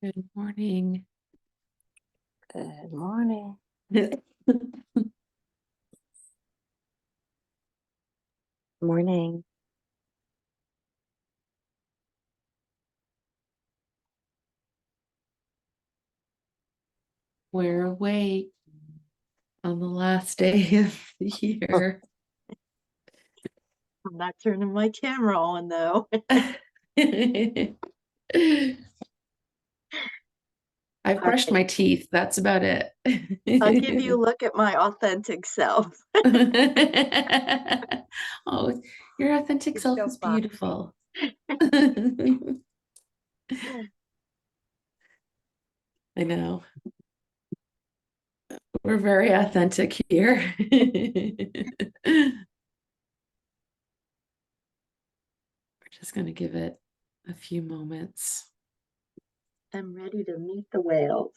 Good morning. Good morning. Morning. We're awake on the last day of the year. I'm not turning my camera on though. I've brushed my teeth. That's about it. I'll give you a look at my authentic self. Oh, your authentic You're self so is funny. beautiful. I know. We're very authentic here. We're just going to give it a few moments. I'm ready to meet the whales.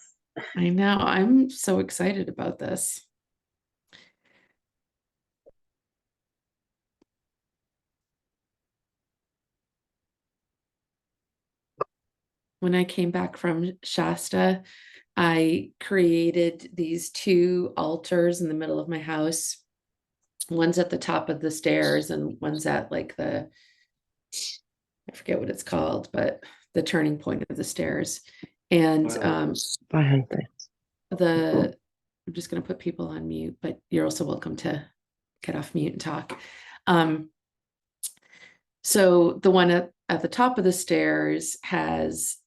I know. I'm so excited about this. When I came back from Shasta, I created these two altars in the middle of my house. One's at the top of the stairs, and one's at like I forget what it's called, but the turning point of the stairs. And I'm just going to put people on mute, but you're also welcome to get off mute and talk. So the one at the top of the stairs has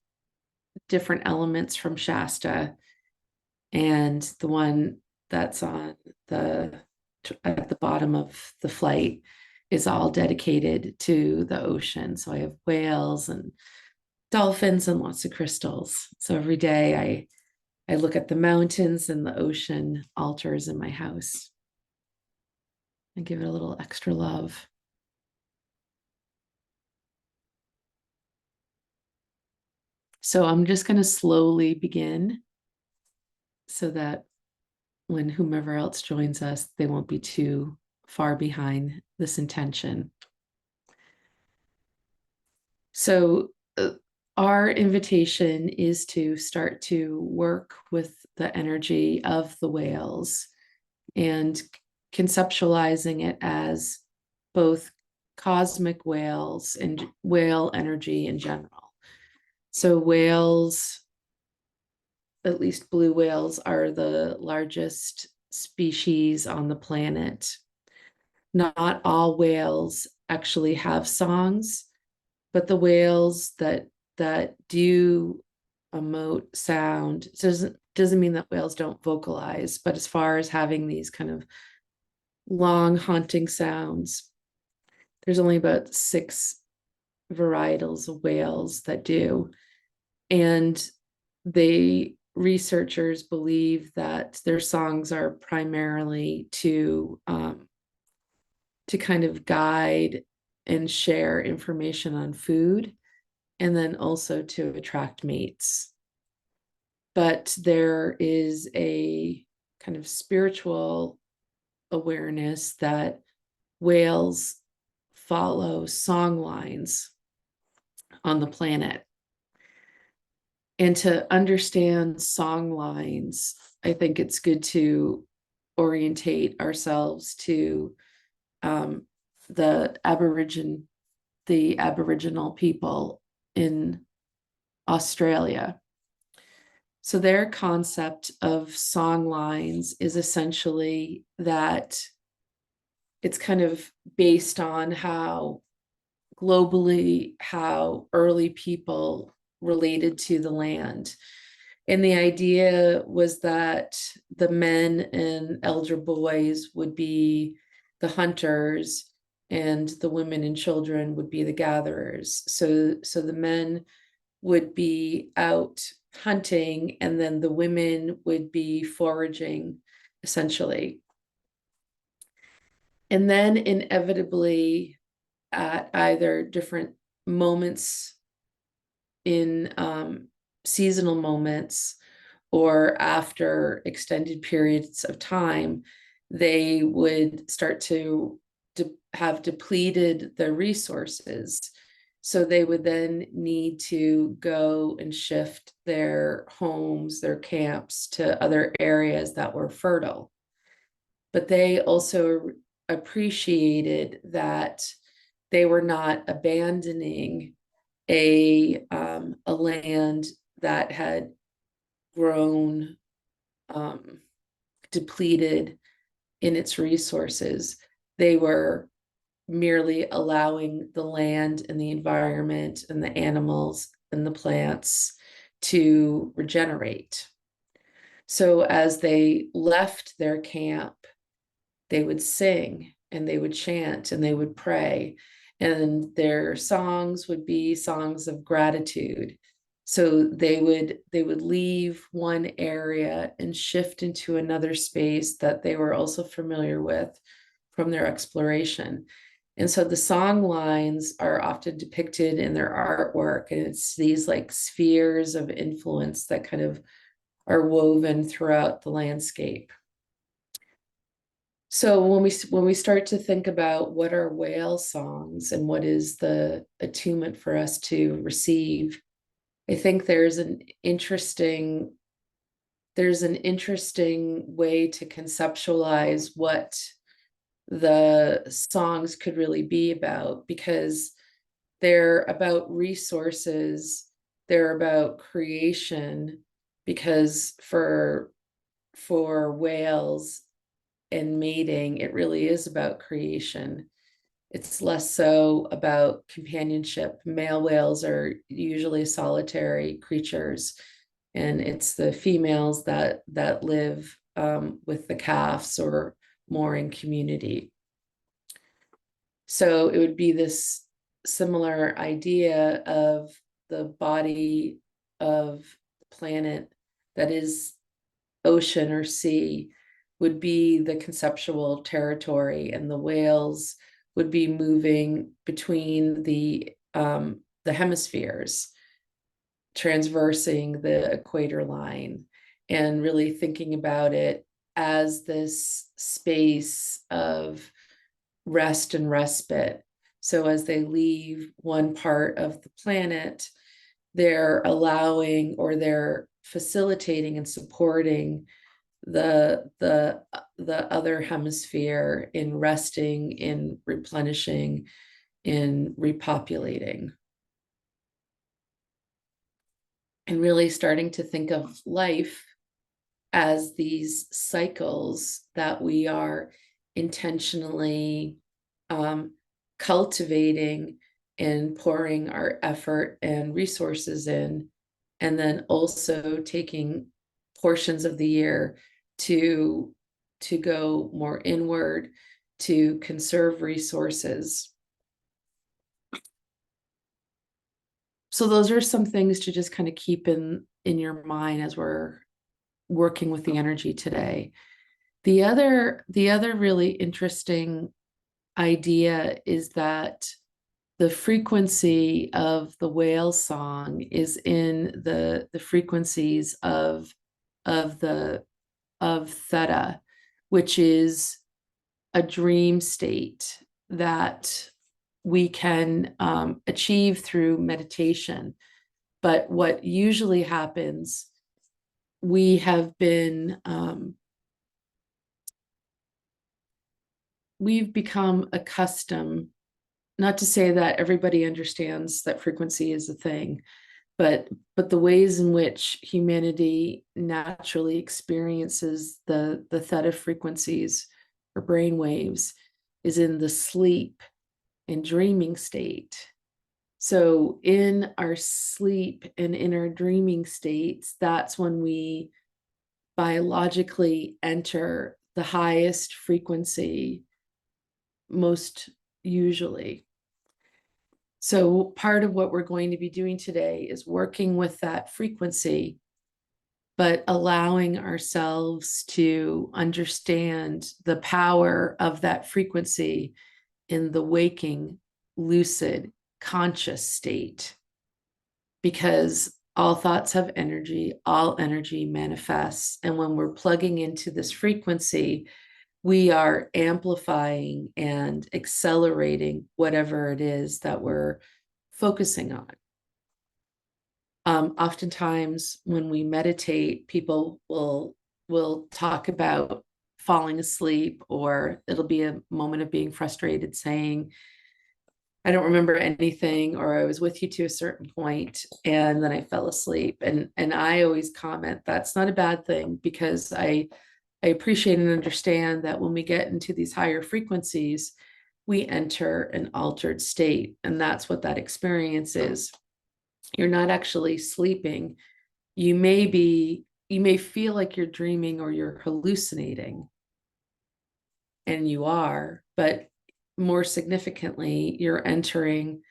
different elements from Shasta, and the one that's on at the bottom of the flight is all dedicated to the ocean. So I have whales and dolphins and lots of crystals. So every day I look at the mountains and the ocean altars in my house and give it a little extra love. So I'm just going to slowly begin so that when whomever else joins us, they won't be too far behind this intention. So our invitation is to start to work with the energy of the whales and conceptualizing it as both cosmic whales and whale energy in general. So whales, at least blue whales, are the largest species on the planet. Not all whales actually have songs, but the whales that do emote sound doesn't mean that whales don't vocalize, but as far as having these kind of long haunting sounds, there's only about 6 varietals of whales that do. And researchers believe that their songs are primarily to kind of guide and share information on food, and then also to attract mates. But there is a kind of spiritual awareness that whales follow song lines on the planet. And to understand song lines, I think it's good to orientate ourselves to the Aboriginal people in Australia. So their concept of song lines is essentially that it's kind of based on how early people related to the land. And the idea was that the men and elder boys would be the hunters and the women and children would be the gatherers. So the men would be out hunting and then the women would be foraging, essentially. And then inevitably, at either different moments in seasonal moments or after extended periods of time, they would start to have depleted their resources. So they would then need to go and shift their homes, their camps to other areas that were fertile. But they also appreciated that they were not abandoning a land that had grown depleted in its resources. They were merely allowing the land and the environment and the animals and the plants to regenerate. So as they left their camp, they would sing and they would chant and they would pray, and their songs would be songs of gratitude. So they would leave one area and shift into another space that they were also familiar with from their exploration. And so the song lines are often depicted in their artwork, and it's these like spheres of influence that kind of are woven throughout the landscape. So when we start to think about what are whale songs and what is the attunement for us to receive, I think there's an interesting way to conceptualize what the songs could really be about, because they're about resources, they're about creation, because for whales and mating, it really is about creation. It's less so about companionship. Male whales are usually solitary creatures, and it's the females that live with the calves or more in community. So it would be this similar idea of the body of the planet that is ocean or sea would be the conceptual territory, and the whales would be moving between the hemispheres, transversing the equator line, and really thinking about it as this space of rest and respite. So as they leave one part of the planet, they're allowing or they're facilitating and supporting the other hemisphere in resting, in replenishing, in repopulating, and really starting to think of life as these cycles that we are intentionally cultivating and pouring our effort and resources in, and then also taking portions of the year to go more inward, to conserve resources. So those are some things to just kind of keep in your mind as we're working with the energy today. The other really interesting idea is that the frequency of the whale song is in the frequencies of Theta, which is a dream state that we can achieve through meditation. But what usually happens, we have been we've become accustomed, not to say that everybody understands that frequency is a thing, but the ways in which humanity naturally experiences the theta frequencies or brain waves is in the sleep and dreaming state. So in our sleep and in our dreaming states, that's when we biologically enter the highest frequency, most usually. So part of what we're going to be doing today is working with that frequency, but allowing ourselves to understand the power of that frequency in the waking, lucid, conscious state. Because all thoughts have energy, all energy manifests. And when we're plugging into this frequency, we are amplifying and accelerating whatever it is that we're focusing on. Oftentimes when we meditate, people will talk about falling asleep, or it'll be a moment of being frustrated saying, I don't remember anything, or I was with you to a certain point and then I fell asleep. And I always comment that's not a bad thing, because I appreciate and understand that when we get into these higher frequencies, we enter an altered state. And that's what that experience is. You're not actually sleeping. You may feel like you're dreaming or you're hallucinating, and you are, but more significantly, you're entering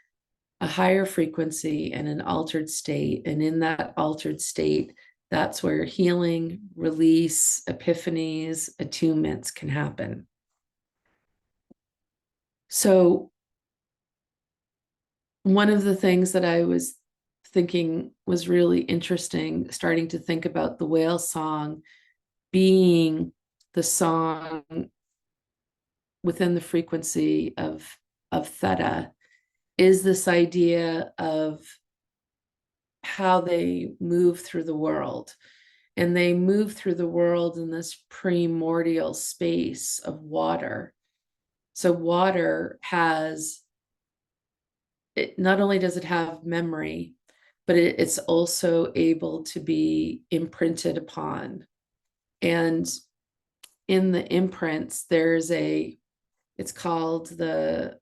a higher frequency and an altered state. And in that altered state, that's where healing, release, epiphanies, attunements can happen. So, one of the things that I was thinking was really interesting, starting to think about the whale song being the song within the frequency of Theta, is this idea of how they move through the world. And they move through the world in this primordial space of water. So water has, it not only does it have memory, but it's also able to be imprinted upon. And in the imprints, there's it's called the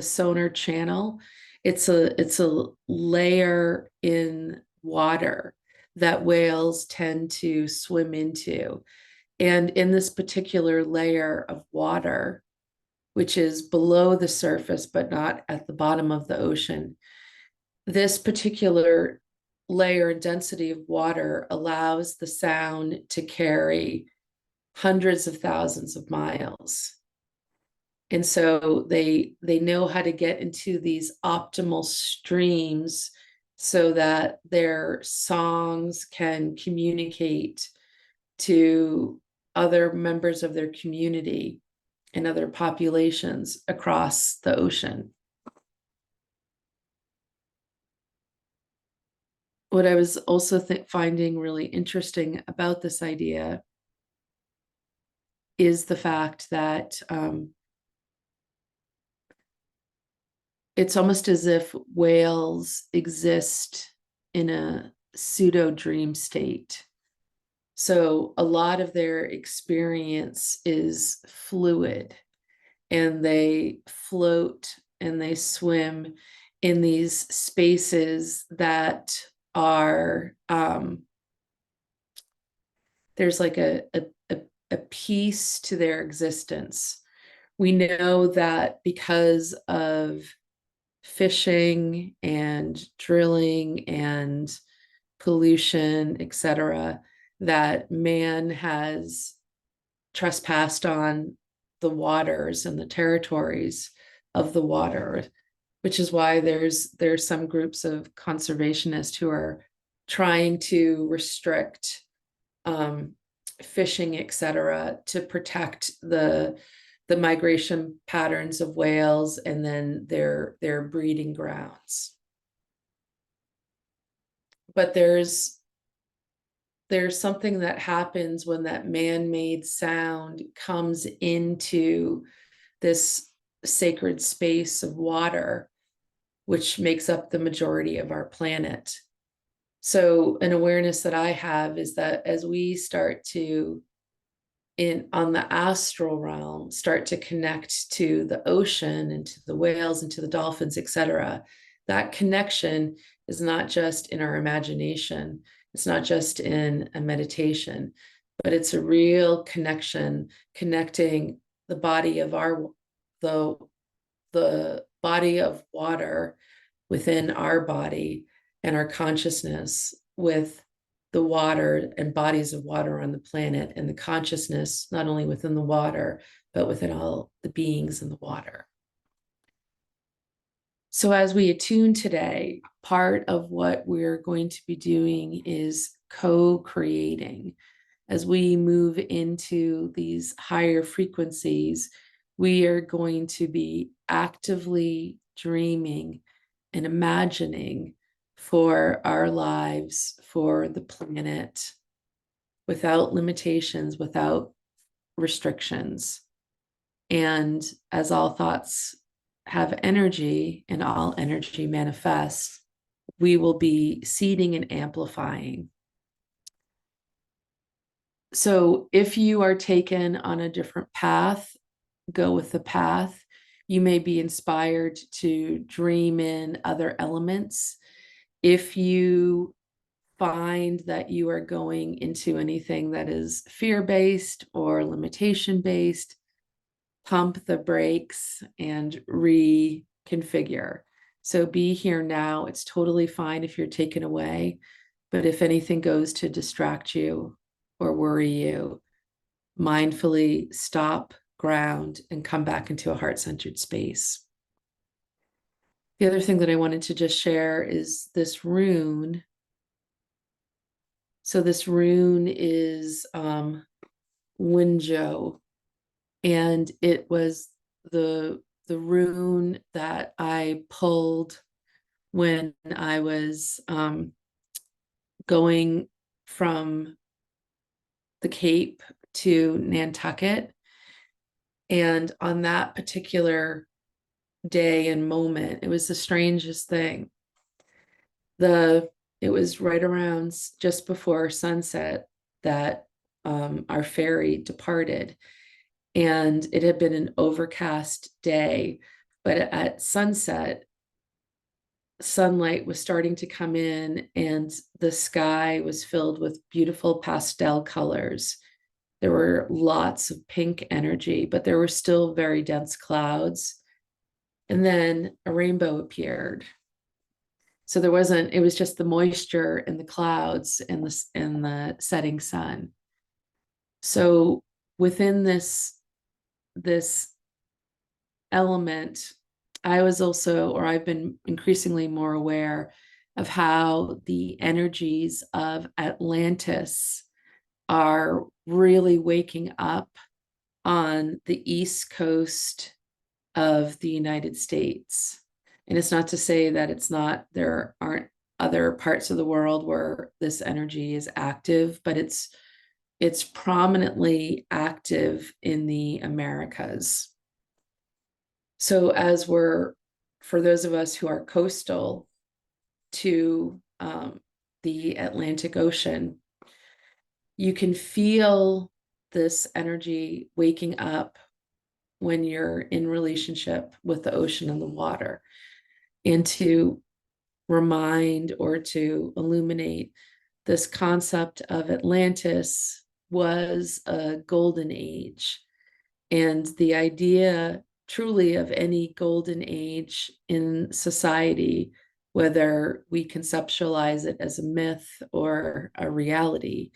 sonar channel. It's a layer in water that whales tend to swim into. And in this particular layer of water, which is below the surface but not at the bottom of the ocean, this particular layer and density of water allows the sound to carry hundreds of thousands of miles. And so they know how to get into these optimal streams so that their songs can communicate to other members of their community and other populations across the ocean. What I was also finding really interesting about this idea is the fact that it's almost as if whales exist in a pseudo dream state. So a lot of their experience is fluid, and they float and they swim in these spaces that are, there's like a piece to their existence. We know that because of fishing and drilling and pollution, etc., that man has trespassed on the waters and the territories of the water, which is why there's some groups of conservationists who are trying to restrict fishing, etc., to protect the migration patterns of whales and then their breeding grounds. But there's something that happens when that man-made sound comes into this sacred space of water, which makes up the majority of our planet. So an awareness that I have is that as we start to, on the astral realm, start to connect to the ocean and to the whales and to the dolphins, etc., that connection is not just in our imagination. It's not just in a meditation, but it's a real connection, connecting the body of the body of water within our body and our consciousness with the water and bodies of water on the planet, and the consciousness not only within the water, but within all the beings in the water. So as we attune today, part of what we're going to be doing is co-creating. As we move into these higher frequencies, we are going to be actively dreaming and imagining for our lives, for the planet, without limitations, without restrictions. And as all thoughts have energy and all energy manifests, we will be seeding and amplifying. So if you are taken on a different path, go with the path. You may be inspired to dream in other elements. If you find that you are going into anything that is fear-based or limitation-based, pump the brakes and reconfigure. So be here now. It's totally fine if you're taken away, but if anything goes to distract you or worry you, mindfully stop, ground, and come back into a heart-centered space. The other thing that I wanted to just share is this rune. So this rune is Winjo, and it was the rune that I pulled when I was going from the Cape to Nantucket. And on that particular day and moment, it was the strangest thing. It was right around just before sunset that our ferry departed. And it had been an overcast day, but at sunset, sunlight was starting to come in and the sky was filled with beautiful pastel colors. There were lots of pink energy, but there were still very dense clouds. And then a rainbow appeared. So there wasn't, it was just the moisture in the clouds and the setting sun. So within this element, I was also, or I've been increasingly more aware of how the energies of Atlantis are really waking up on the East Coast of the United States. And it's not to say that there aren't other parts of the world where this energy is active, but it's prominently active in the Americas. So for those of us who are coastal to the Atlantic Ocean, you can feel this energy waking up when you're in relationship with the ocean and the water. And to remind or to illuminate this concept of Atlantis was a golden age. And the idea truly of any golden age in society, whether we conceptualize it as a myth or a reality,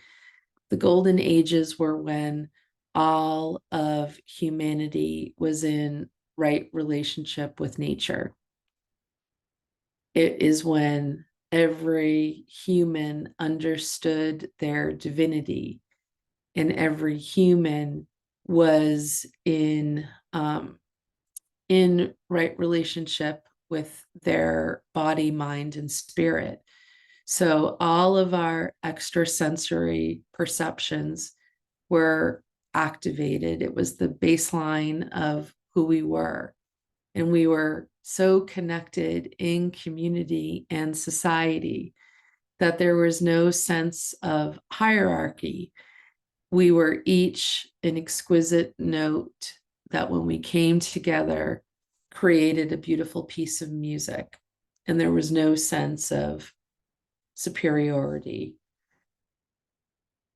the golden ages were when all of humanity was in right relationship with nature. It is when every human understood their divinity and every human was in right relationship with their body, mind, and spirit. So all of our extrasensory perceptions were activated. It was the baseline of who we were. And we were so connected in community and society that there was no sense of hierarchy. We were each an exquisite note that when we came together, created a beautiful piece of music. And there was no sense of superiority.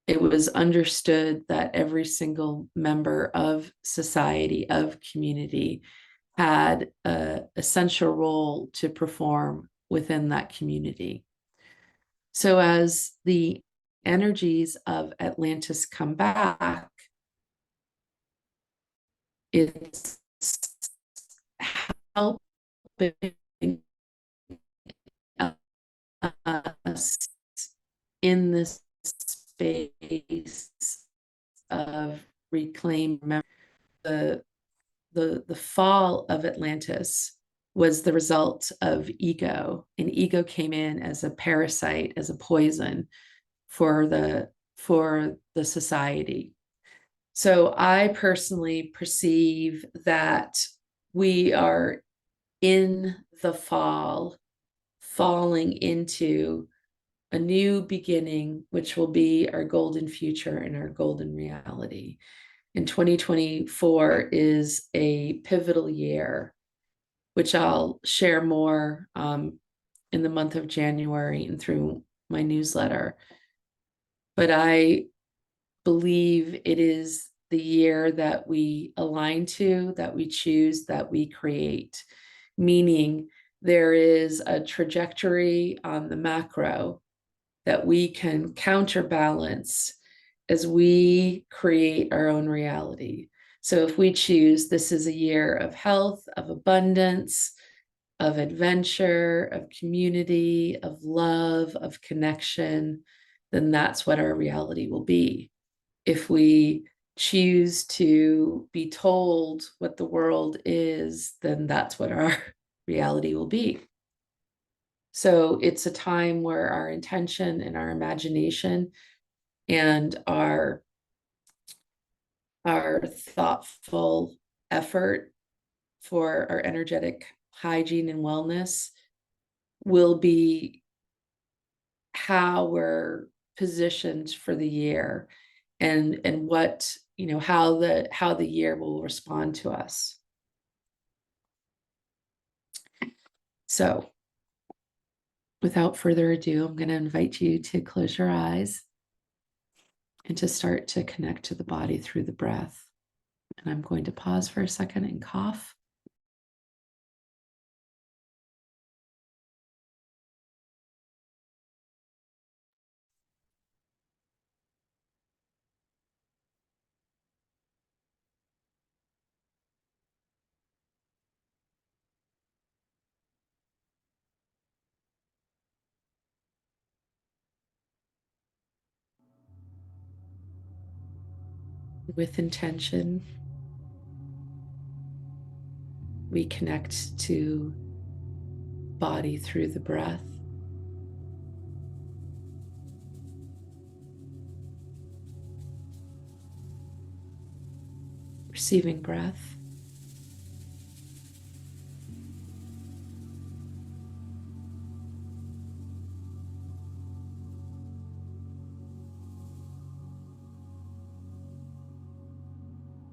It was understood that every single member of society, of community, had an essential role to perform within that community. So as the energies of Atlantis come back, it's helping us in this space of reclaim. Remember, the fall of Atlantis was the result of ego, and ego came in as a parasite, as a poison for the society. So I personally perceive that we are in the fall, falling into a new beginning, which will be our golden future and our golden reality. And 2024 is a pivotal year, which I'll share more in the month of January and through my newsletter. But I believe it is the year that we align to, that we choose, that we create, meaning there is a trajectory on the macro that we can counterbalance as we create our own reality. So if we choose, this is a year of health, of abundance, of adventure, of community, of love, of connection, then that's what our reality will be. If we choose to be told what the world is, then that's what our reality will be. So it's a time where our intention and our imagination and our thoughtful effort for our energetic hygiene and wellness will be how we're positioned for the year, and what, how the year will respond to us. So without further ado, I'm going to invite you to close your eyes and to start to connect to the body through the breath. And I'm going to pause for a second and cough. With intention, we connect to body through the breath. Receiving breath.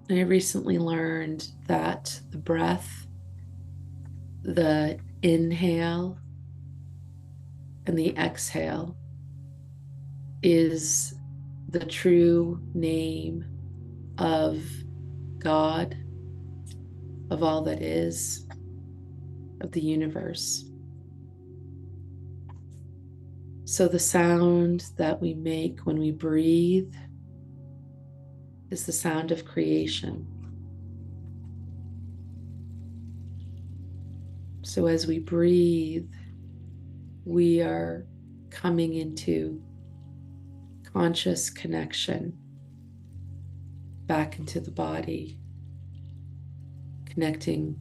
I recently learned that the breath, the inhale and the exhale, is the true name of God, of all that is, of the universe. So the sound that we make when we breathe is the sound of creation. So as we breathe, we are coming into conscious connection back into the body, connecting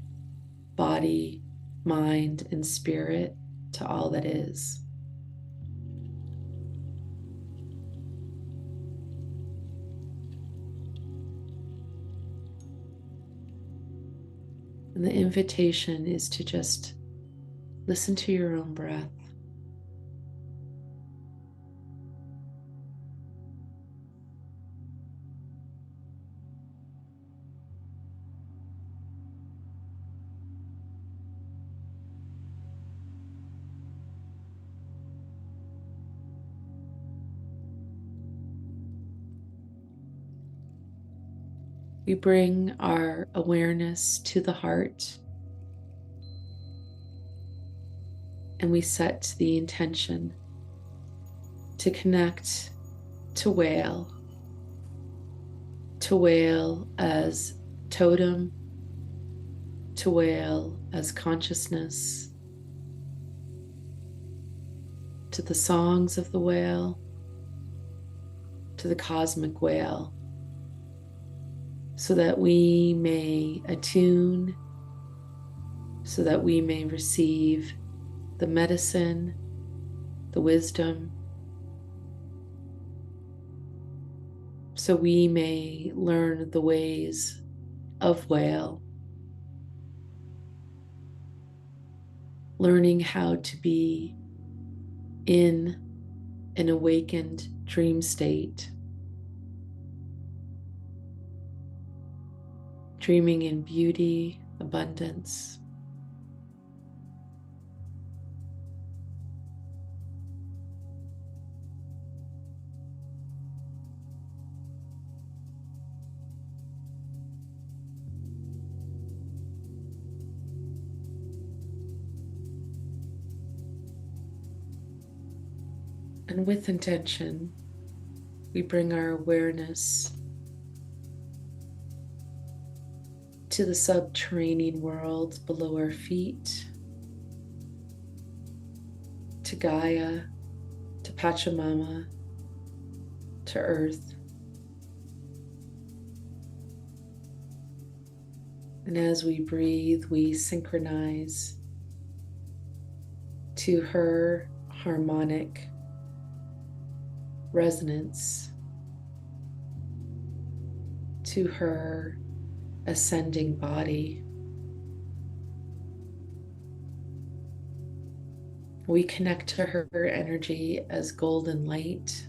body, mind, and spirit to all that is. And the invitation is to just listen to your own breath. We bring our awareness to the heart, and we set the intention to connect to whale as totem, to whale as consciousness, to the songs of the whale, to the cosmic whale, so that we may attune so that we may receive the medicine, the wisdom, so we may learn the ways of whale, learning how to be in an awakened dream state, dreaming in beauty, abundance. And with intention, we bring our awareness to the subterranean world below our feet, to Gaia, to Pachamama, to Earth. And as we breathe, we synchronize to her harmonic resonance, to her ascending body. We connect to her energy as golden light,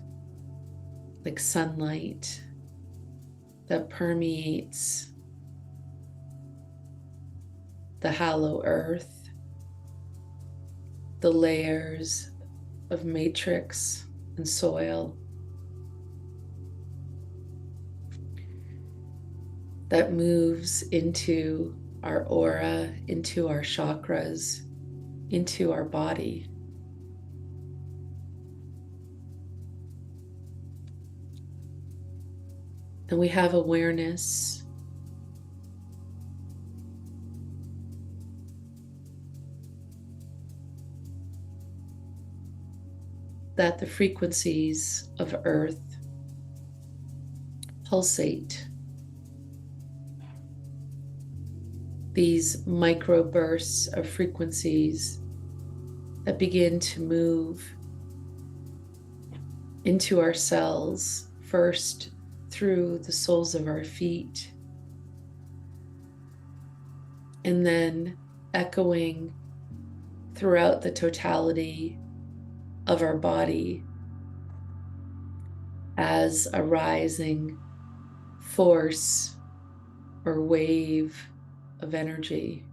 like sunlight that permeates the hollow earth, the layers of matrix and soil that moves into our aura, into our chakras, into our body. And we have awareness that the frequencies of Earth pulsate. These microbursts of frequencies that begin to move into our cells, first through the soles of our feet, and then echoing throughout the totality of our body as a rising force or wave of energy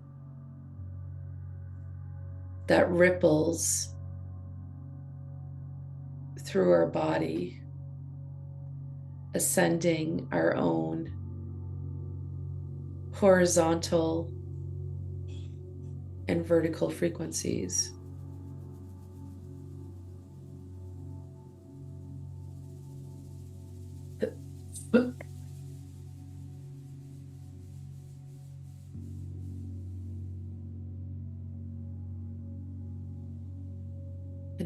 that ripples through our body, ascending our own horizontal and vertical frequencies. And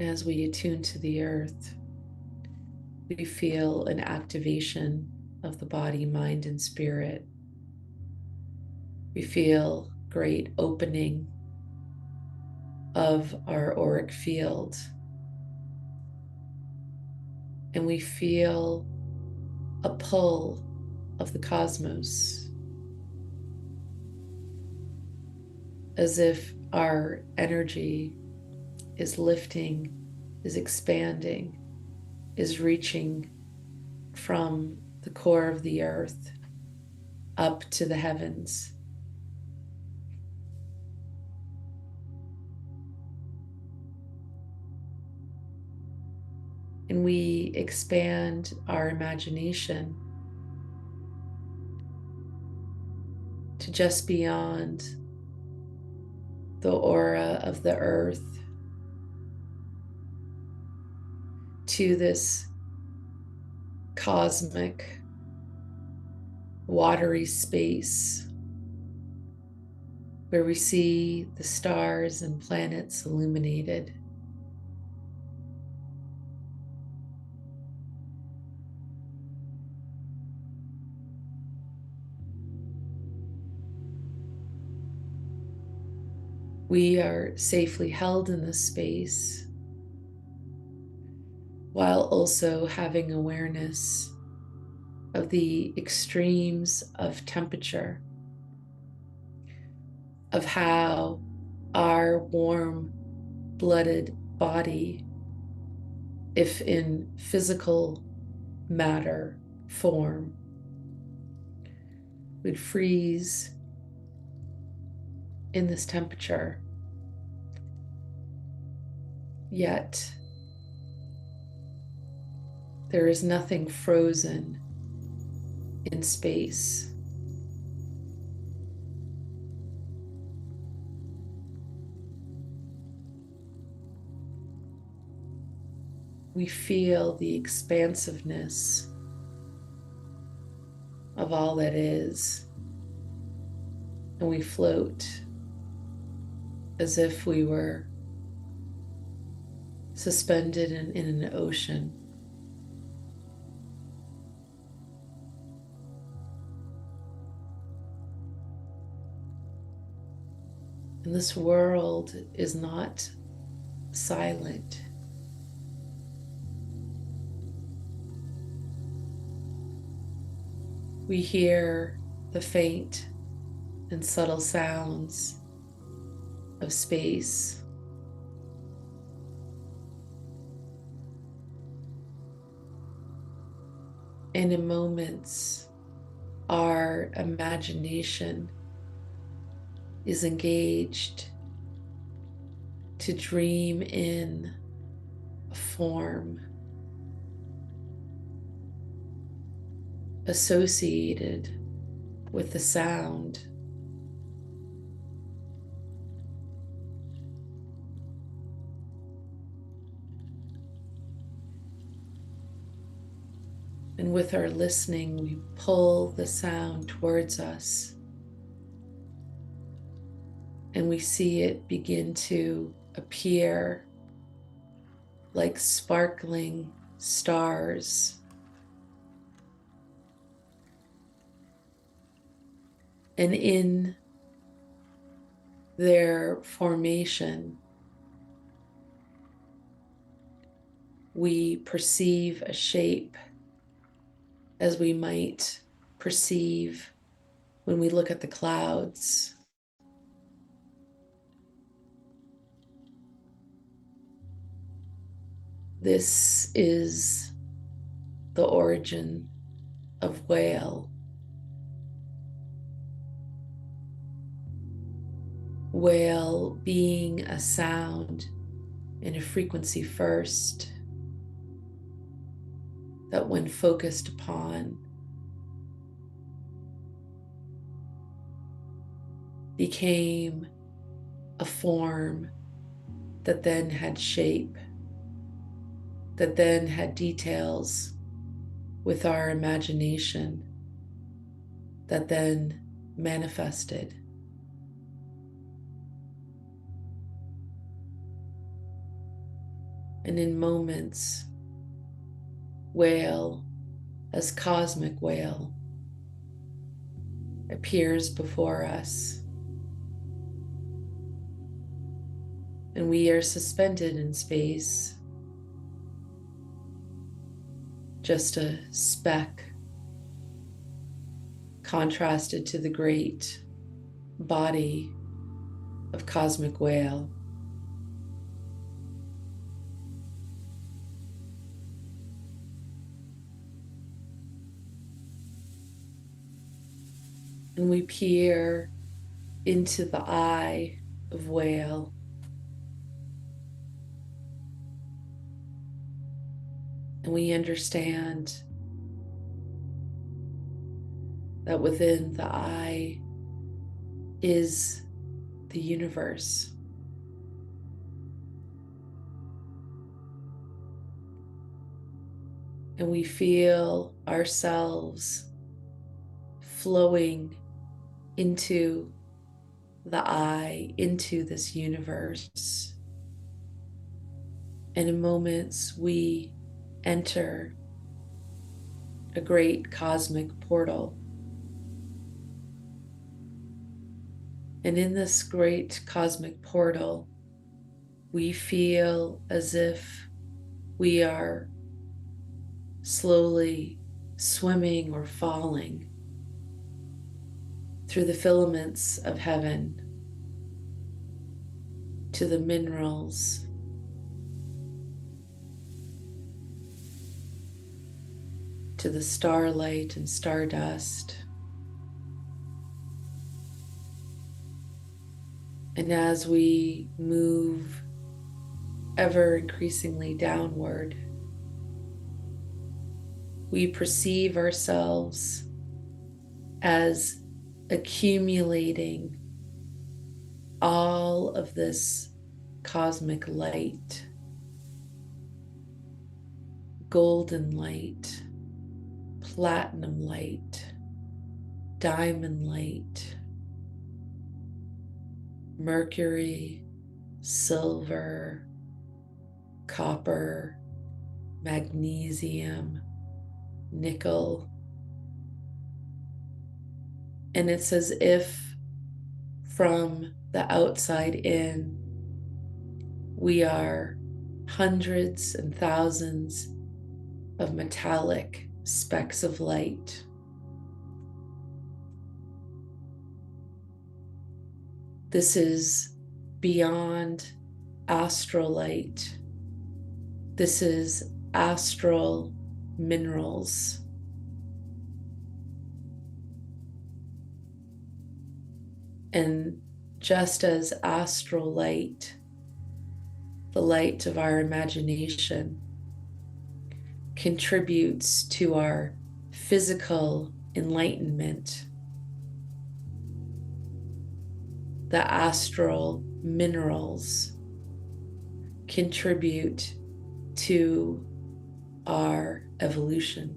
as we attune to the earth, we feel an activation of the body, mind, and spirit. We feel great opening of our auric field. And we feel a pull of the cosmos, as if our energy is lifting, is expanding, is reaching from the core of the earth up to the heavens. And we expand our imagination to just beyond the aura of the earth, to this cosmic watery space where we see the stars and planets illuminated. We are safely held in this space while also having awareness of the extremes of temperature, of how our warm-blooded body, if in physical matter form, would freeze in this temperature. Yet there is nothing frozen in space. We feel the expansiveness of all that is, and we float as if we were suspended in an ocean. And this world is not silent. We hear the faint and subtle sounds of space. And in moments, our imagination is engaged to dream in a form associated with the sound. And with our listening, we pull the sound towards us, and we see it begin to appear like sparkling stars. And in their formation, we perceive a shape as we might perceive when we look at the clouds. This is the origin of whale. Whale being a sound in a frequency first, that when focused upon became a form that then had shape, that then had details with our imagination, that then manifested. And in moments, whale, as cosmic whale, appears before us. And we are suspended in space, just a speck contrasted to the great body of cosmic whale. And we peer into the eye of whale. And we understand that within the eye is the universe. And we feel ourselves flowing into the eye, into this universe. And in moments, we enter a great cosmic portal. And in this great cosmic portal, we feel as if we are slowly swimming or falling through the filaments of heaven to the minerals, to the starlight and stardust. And as we move ever increasingly downward, we perceive ourselves as accumulating all of this cosmic light, golden light, platinum light, diamond light, mercury, silver, copper, magnesium, nickel. And it's as if from the outside in, we are hundreds and thousands of metallic specks of light. This is beyond astral light. This is astral minerals. And just as astral light, the light of our imagination, contributes to our physical enlightenment, the astral minerals contribute to our evolution.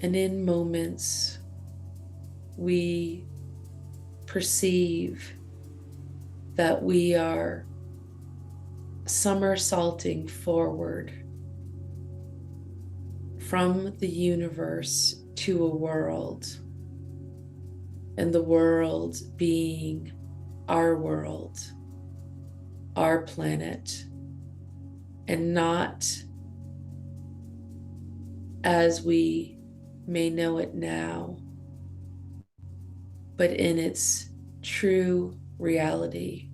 And in moments, we perceive that we are somersaulting forward from the universe to a world, and the world being our world, our planet, and not as we may know it now, but in its true reality.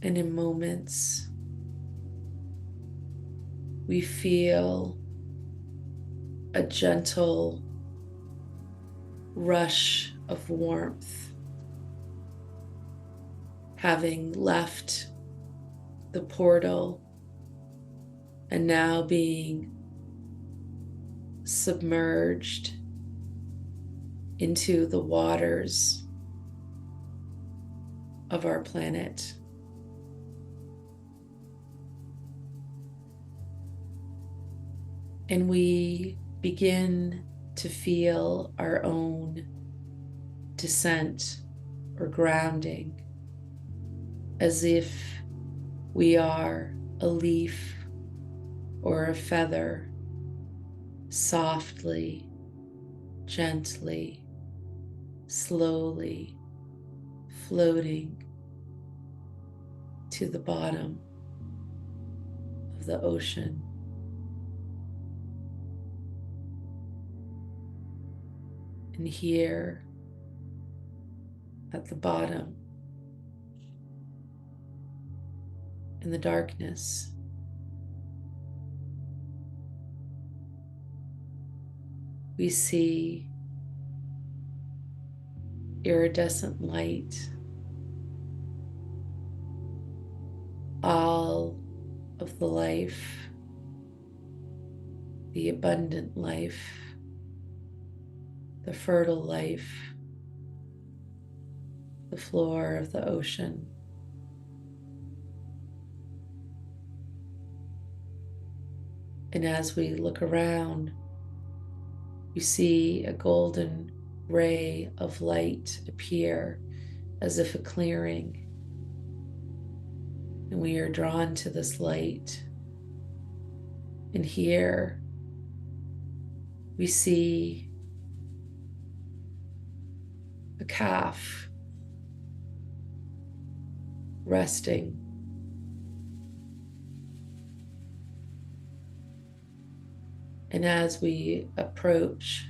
And in moments, we feel a gentle rush of warmth, having left the portal and now being submerged into the waters of our planet. And we begin to feel our own descent or grounding, as if we are a leaf or a feather, softly, gently, slowly floating to the bottom of the ocean. And here at the bottom, in the darkness, we see iridescent light, all of the life, the abundant life, the fertile life, the floor of the ocean. And as we look around, we see a golden ray of light appear as if a clearing, And we are drawn to this light. And here we see a calf resting. And as we approach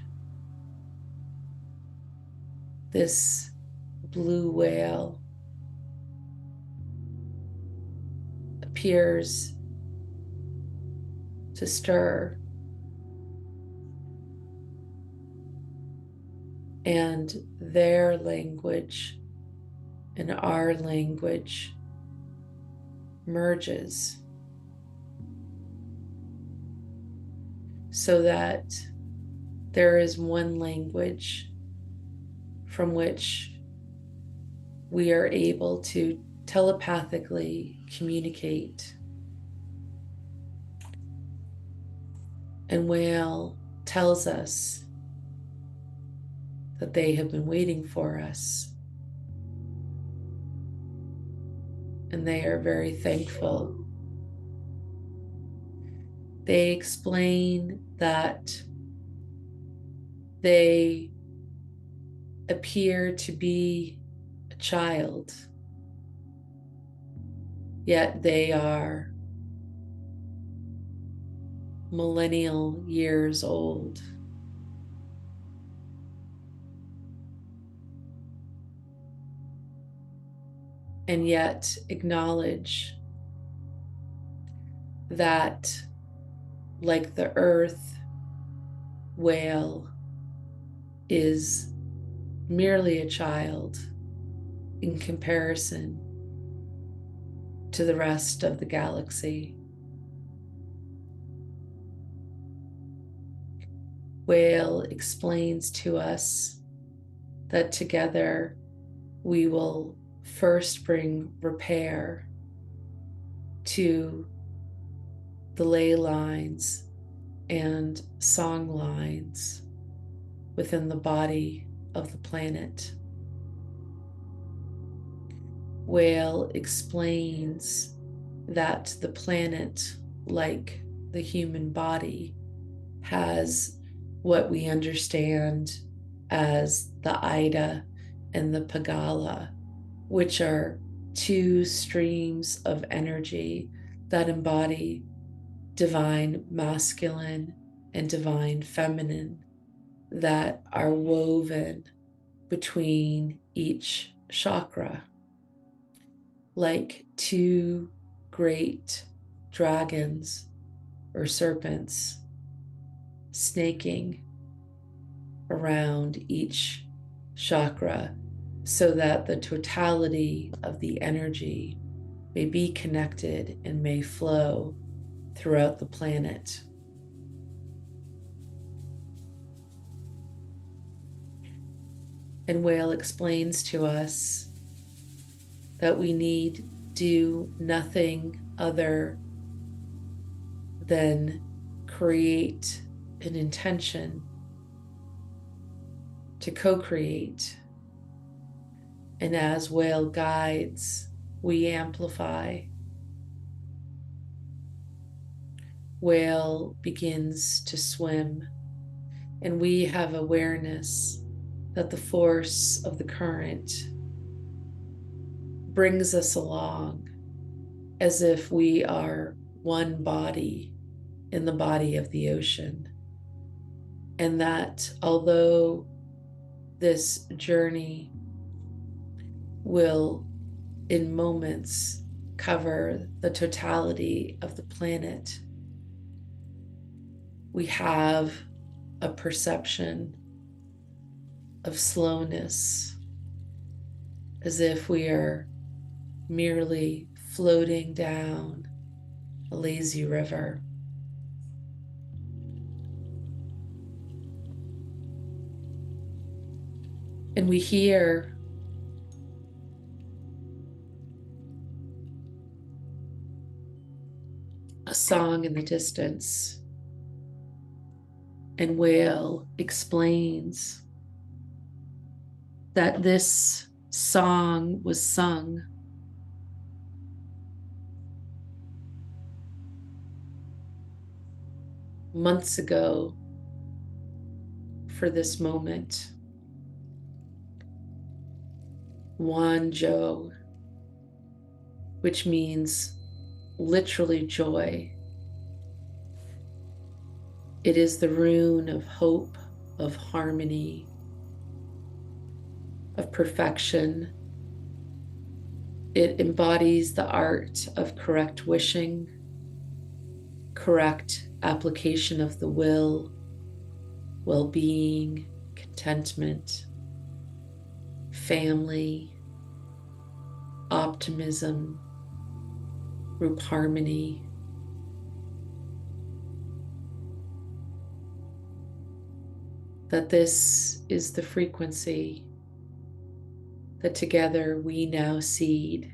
this blue whale, appears to stir, and their language and our language merges so that there is one language from which we are able to telepathically communicate. And Whale tells us that they have been waiting for us. And they are very thankful. They explain that they appear to be a child, yet they are millennial years old. And yet acknowledge that, like the earth, Whale is merely a child in comparison to the rest of the galaxy. Whale explains to us that together we will first bring repair to the ley lines and song lines within the body of the planet. Whale explains that the planet, like the human body, has what we understand as the Ida and the Pagala, which are two streams of energy that embody divine masculine and divine feminine, that are woven between each chakra, like two great dragons or serpents snaking around each chakra, so that the totality of the energy may be connected and may flow throughout the planet. And Whale explains to us that we need do nothing other than create an intention to co-create. And as Whale guides, we amplify. Whale begins to swim, and we have awareness that the force of the current brings us along as if we are one body in the body of the ocean. And that although this journey will in moments cover the totality of the planet, we have a perception of slowness, as if we are merely floating down a lazy river. And we hear a song in the distance, and Whale explains that this song was sung months ago for this moment. Wanzhou, which means literally joy. It is the rune of hope, of harmony, of perfection. It embodies the art of correct wishing, correct application of the will, well-being, contentment, family, optimism, group harmony. That this is the frequency that together we now seed.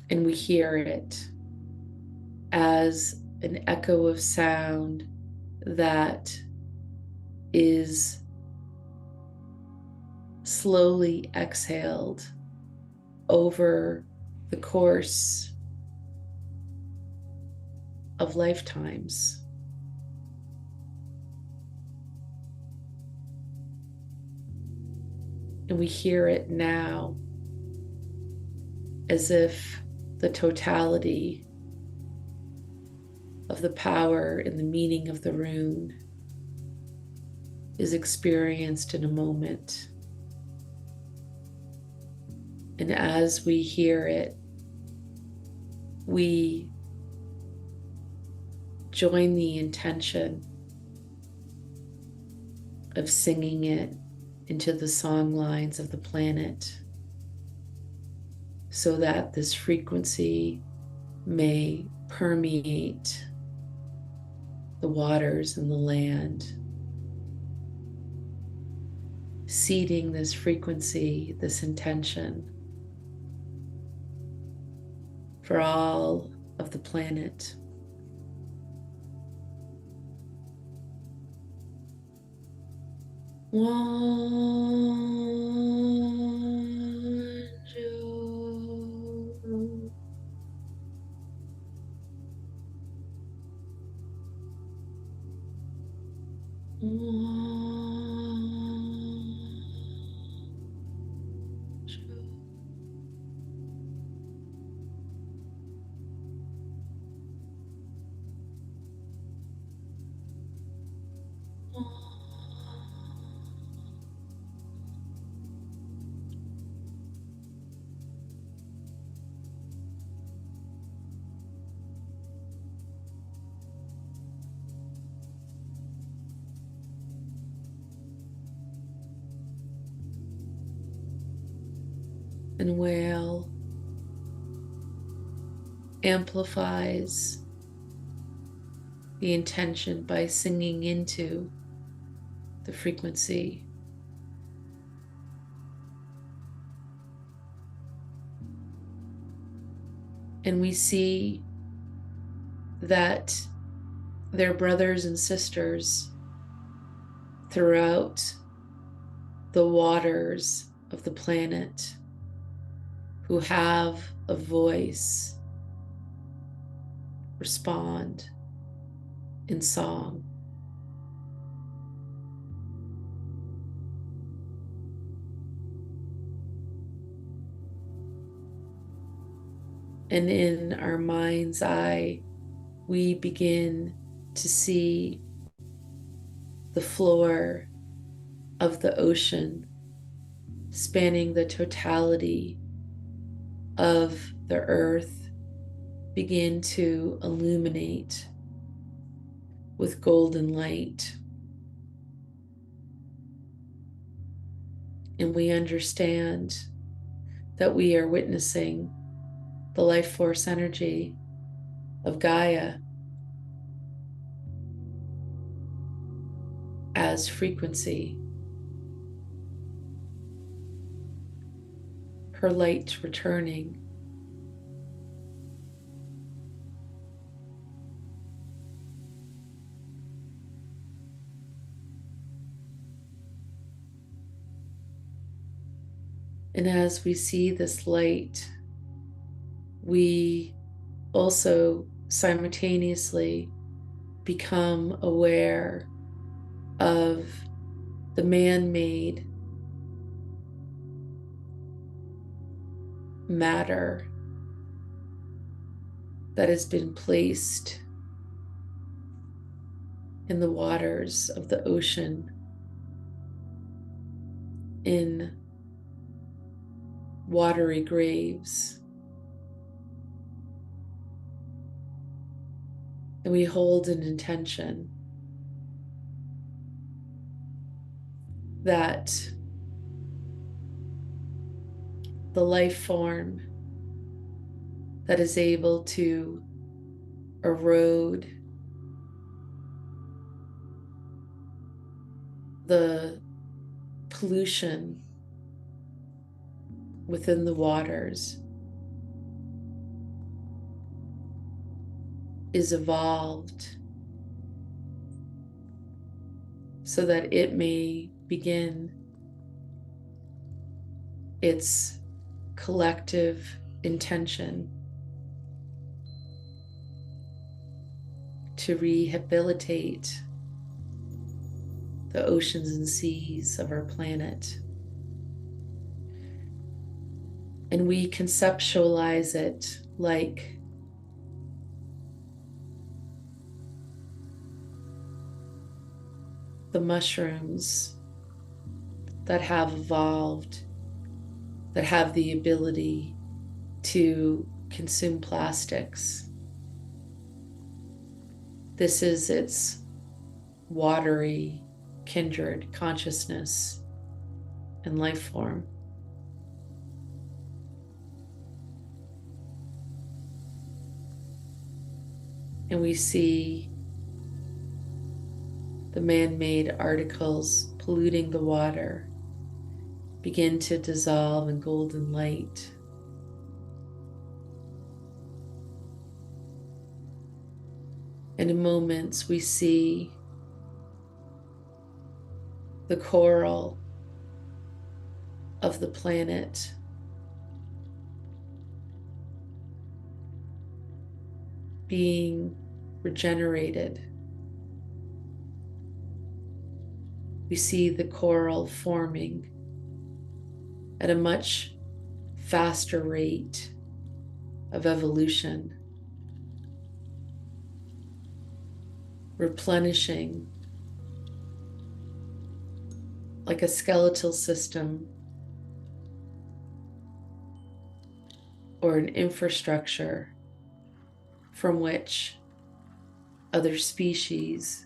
And we hear it as an echo of sound that is slowly exhaled over the course of lifetimes. And we hear it now as if the totality of the power and the meaning of the rune is experienced in a moment. And as we hear it, we join the intention of singing it into the song lines of the planet so that this frequency may permeate the waters and the land, seeding this frequency, this intention for all of the planet. Wanzhou. And whale amplifies the intention by singing into the frequency. And we see that their brothers and sisters throughout the waters of the planet who have a voice respond in song. And in our mind's eye, we begin to see the floor of the ocean spanning the totality of the earth begin to illuminate with golden light. And we understand that we are witnessing the life force energy of Gaia as frequency, her light returning. And as we see this light, we also simultaneously become aware of the man-made matter that has been placed in the waters of the ocean in watery graves. And we hold an intention that the life form that is able to erode the pollution within the waters is evolved so that it may begin its collective intention to rehabilitate the oceans and seas of our planet. And we conceptualize it like the mushrooms that have evolved, that have the ability to consume plastics. This is its watery, kindred consciousness and life form. And we see the man-made articles polluting the water begin to dissolve in golden light. And in moments we see the coral of the planet being regenerated. We see the coral forming at a much faster rate of evolution, replenishing like a skeletal system or an infrastructure from which other species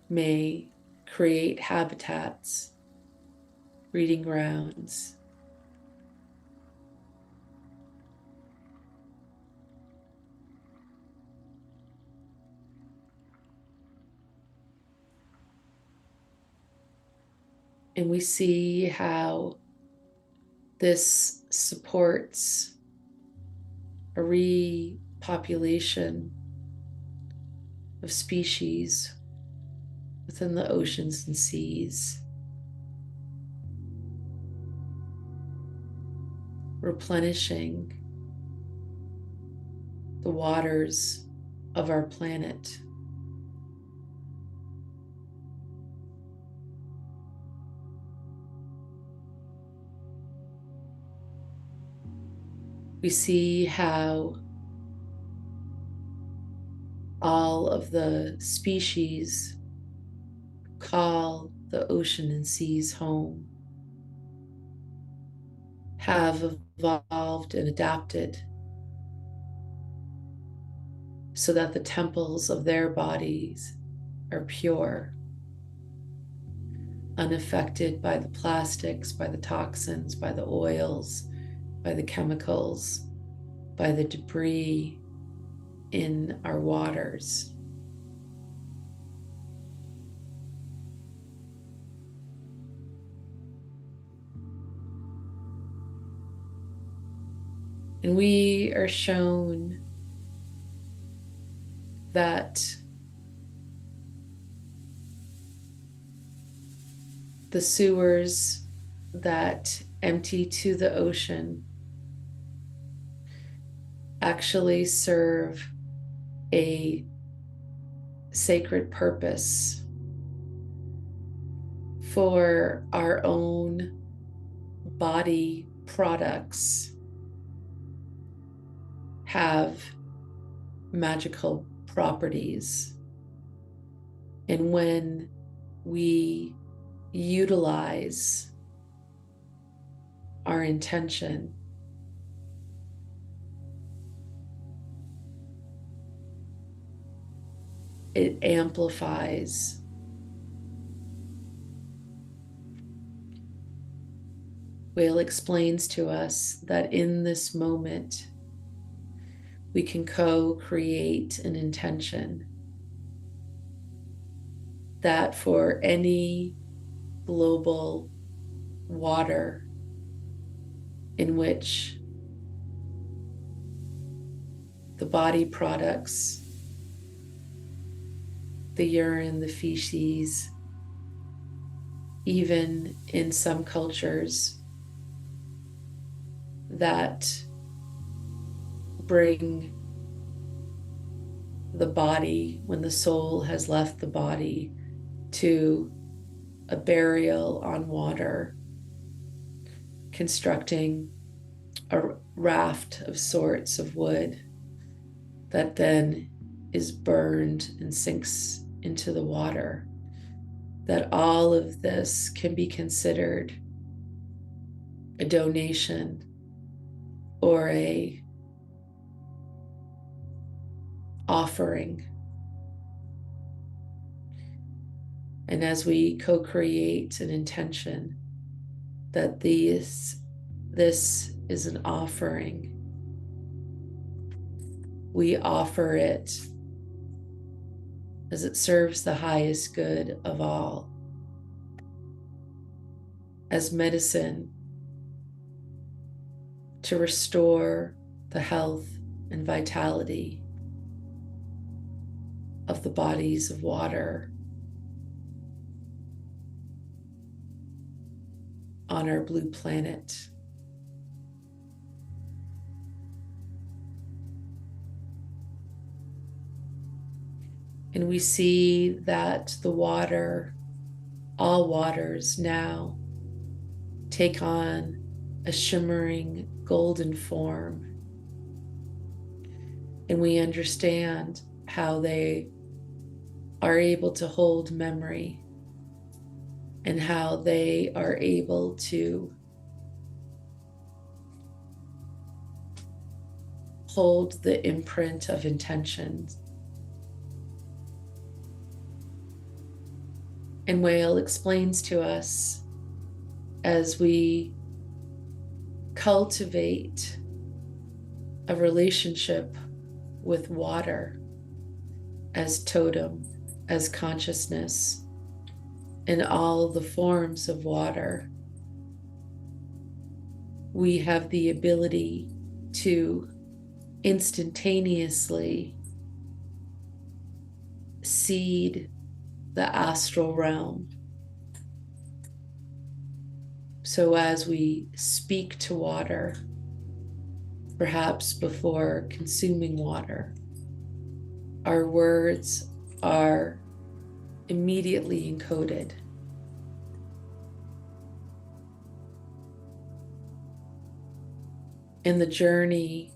may create habitats, breeding grounds. And we see how this supports a repopulation of species within the oceans and seas, replenishing the waters of our planet. We see how all of the species call the ocean and seas home, have evolved and adapted so that the temples of their bodies are pure, unaffected by the plastics, by the toxins, by the oils, by the chemicals, by the debris in our waters. And we are shown that the sewers that empty to the ocean actually serve a sacred purpose for our own body products have magical properties. And when we utilize our intention, it amplifies. Whale explains to us that in this moment, we can co-create an intention that for any global water in which the body products, the urine, the feces, even in some cultures that bring the body, when the soul has left the body, to a burial on water, constructing a raft of sorts of wood that then is burned and sinks into the water, that all of this can be considered a donation or a offering. And as we co-create an intention that this is an offering, we offer it as it serves the highest good of all, as medicine to restore the health and vitality of the bodies of water on our blue planet. And we see that the water, all waters now take on a shimmering golden form. And we understand how they are able to hold memory and how they are able to hold the imprint of intentions. And Whale explains to us, as we cultivate a relationship with water as totem, as consciousness, in all the forms of water, we have the ability to instantaneously seed the astral realm. So as we speak to water, perhaps before consuming water, our words are immediately encoded. And the journey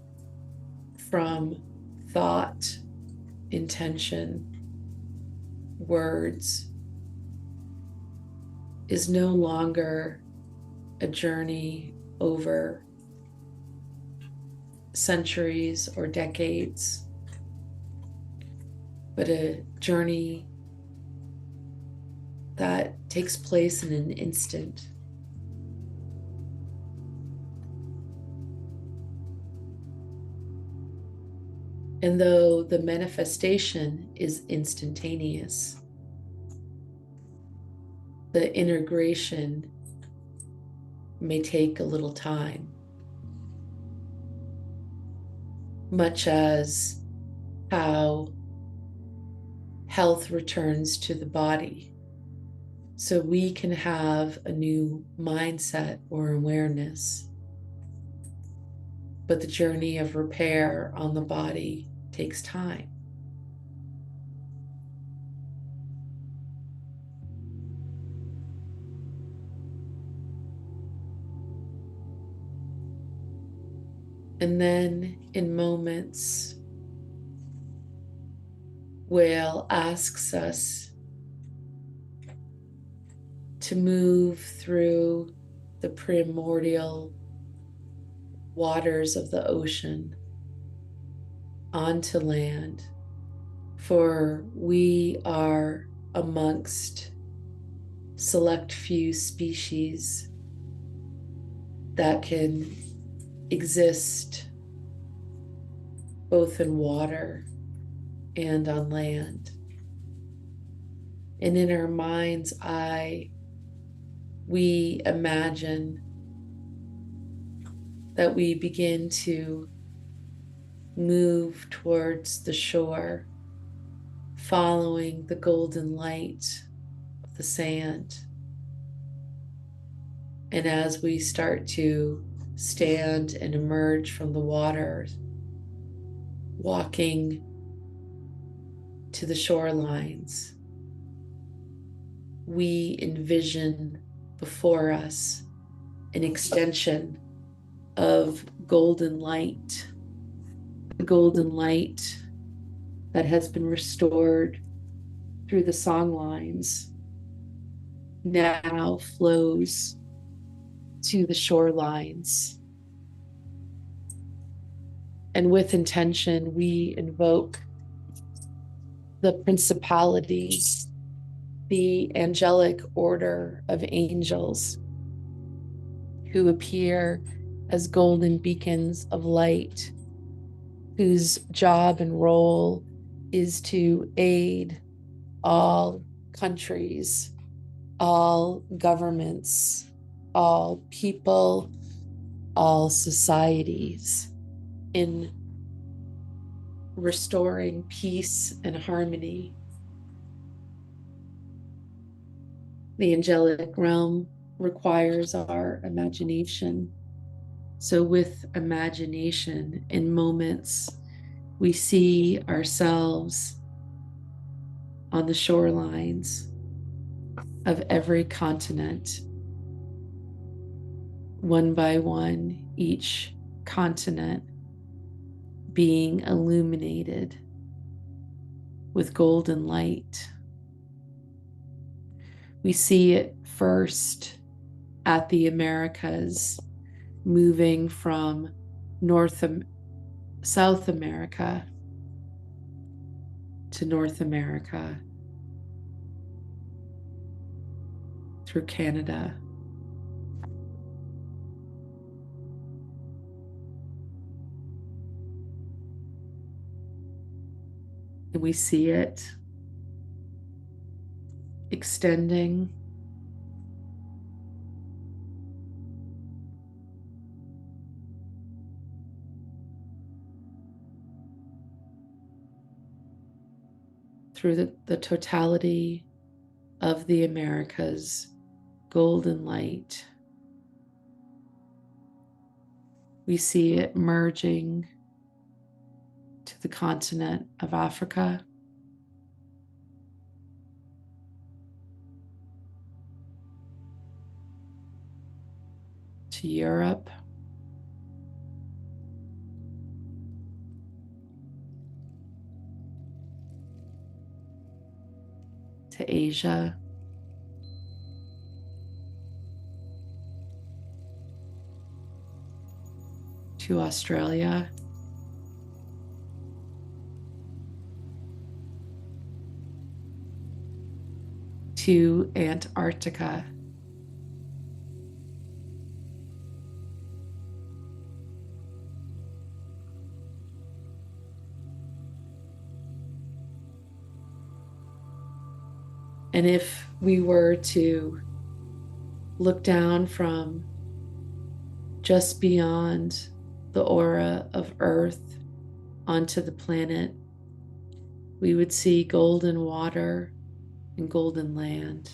from thought, intention, words is no longer a journey over centuries or decades, but a journey that takes place in an instant. And though the manifestation is instantaneous, the integration may take a little time, much as how health returns to the body. So we can have a new mindset or awareness but the journey of repair on the body takes time. And then in moments, Whale asks us to move through the primordial waters of the ocean onto land, for we are amongst select few species that can exist both in water and on land. And in our mind's eye, we imagine that we begin to move towards the shore, following the golden light of the sand. And as we start to stand and emerge from the water, walking to the shorelines, we envision before us an extension of golden light, the golden light that has been restored through the song lines now flows to the shorelines. And with intention, we invoke the principalities, the angelic order of angels who appear as golden beacons of light, whose job and role is to aid all countries, all governments, all people, all societies in restoring peace and harmony. The angelic realm requires our imagination. So with imagination, in moments, we see ourselves on the shorelines of every continent. One by one, each continent being illuminated with golden light. We see it first at the Americas, moving from South America to North America, through Canada. And we see it extending through the totality of the Americas, golden light. We see it merging to the continent of Africa, to Europe, to Asia, to Australia, to Antarctica, and if we were to look down from just beyond the aura of Earth onto the planet, we would see golden water and golden land.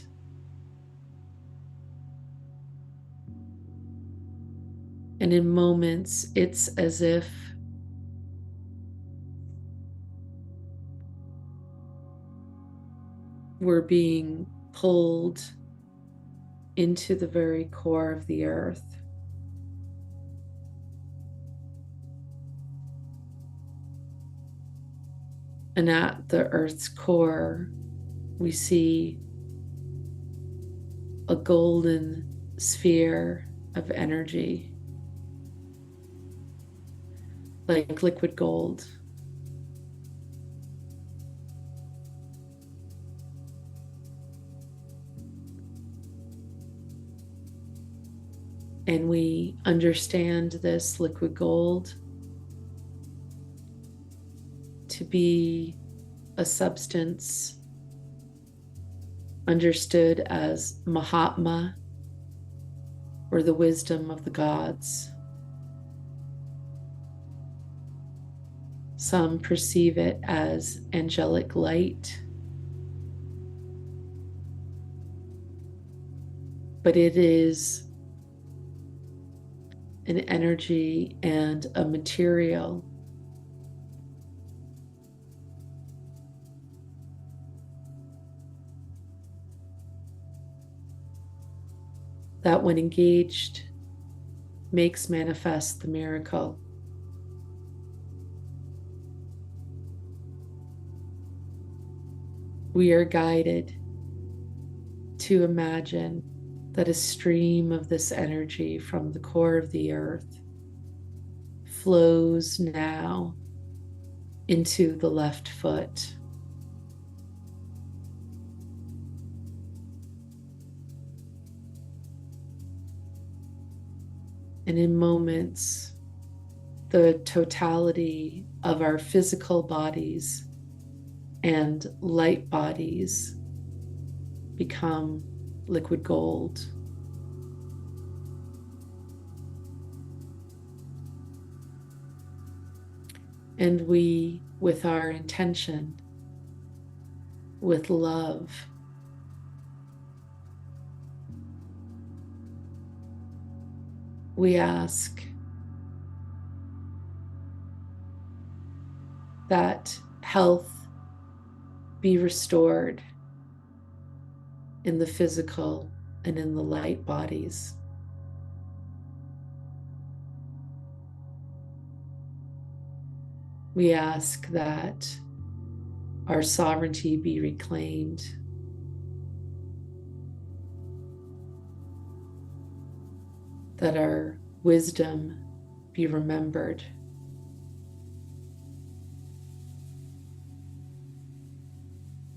And in moments, it's as if we're being pulled into the very core of the earth. And at the earth's core, we see a golden sphere of energy, like liquid gold. And we understand this liquid gold to be a substance understood as Mahatma, or the wisdom of the gods. Some perceive it as angelic light, but it is an energy and a material that, when engaged, makes manifest the miracle. We are guided to imagine that a stream of this energy from the core of the earth flows now into the left foot. And in moments, the totality of our physical bodies and light bodies become liquid gold. And we, with our intention, with love, we ask that health be restored in the physical and in the light bodies. We ask that our sovereignty be reclaimed, that our wisdom be remembered,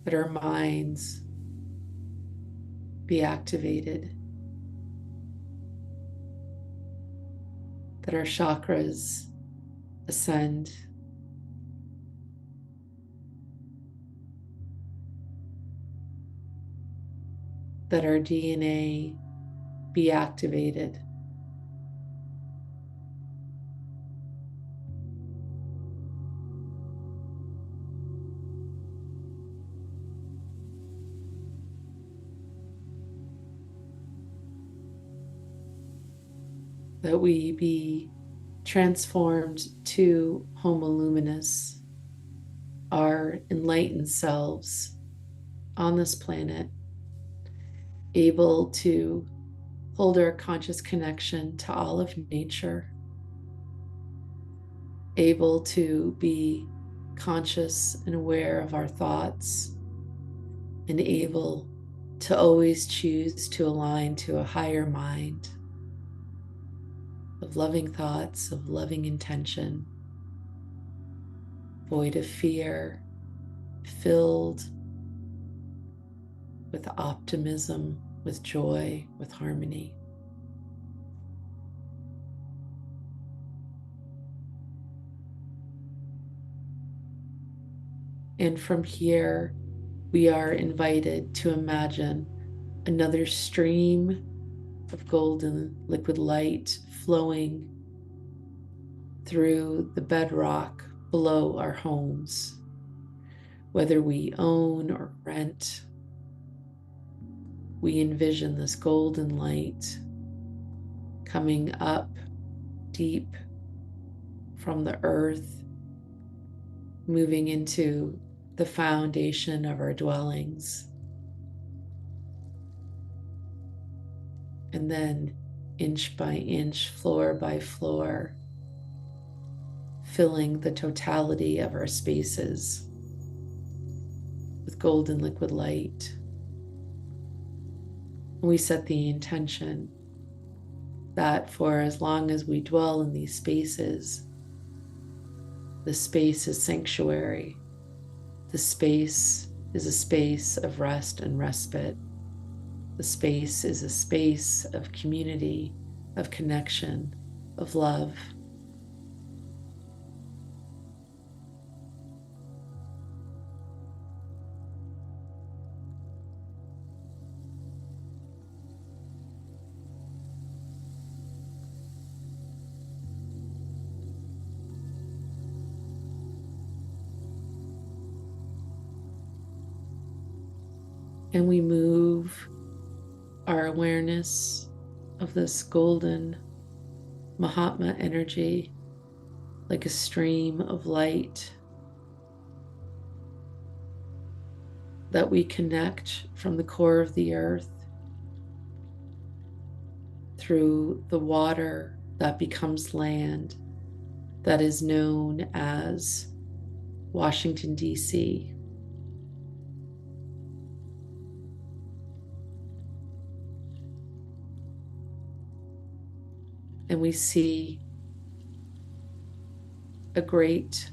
that our minds be activated, that our chakras ascend, that our DNA be activated, that we be transformed to Homo Luminous, our enlightened selves on this planet, able to hold our conscious connection to all of nature, able to be conscious and aware of our thoughts, and able to always choose to align to a higher mind of loving thoughts, of loving intention, void of fear, filled with optimism, with joy, with harmony. And from here, we are invited to imagine another stream of golden liquid light flowing through the bedrock below our homes, whether we own or rent. We envision this golden light coming up deep from the earth, moving into the foundation of our dwellings, and then inch by inch, floor by floor, filling the totality of our spaces with golden liquid light. And we set the intention that for as long as we dwell in these spaces, the space is sanctuary. The space is a space of rest and respite. The space is a space of community, of connection, of love. And we move our awareness of this golden Mahatma energy like a stream of light that we connect from the core of the earth through the water that becomes land, that is known as Washington, D.C. And we see a great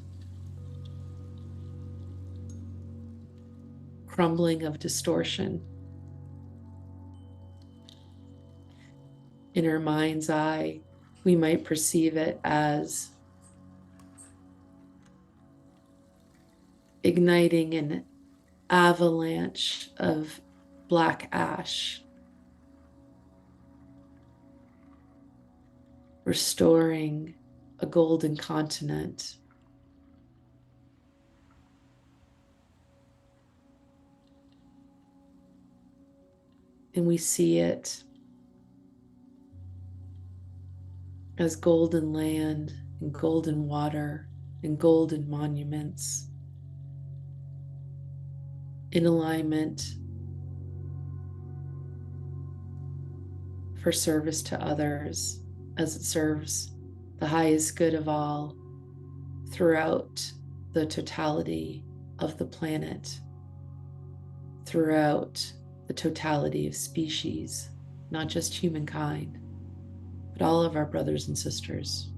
crumbling of distortion. In our mind's eye, we might perceive it as igniting an avalanche of black ash, restoring a golden continent. And we see it as golden land and golden water and golden monuments in alignment for service to others as it serves the highest good of all throughout the totality of the planet, throughout the totality of species, not just humankind, but all of our brothers and sisters.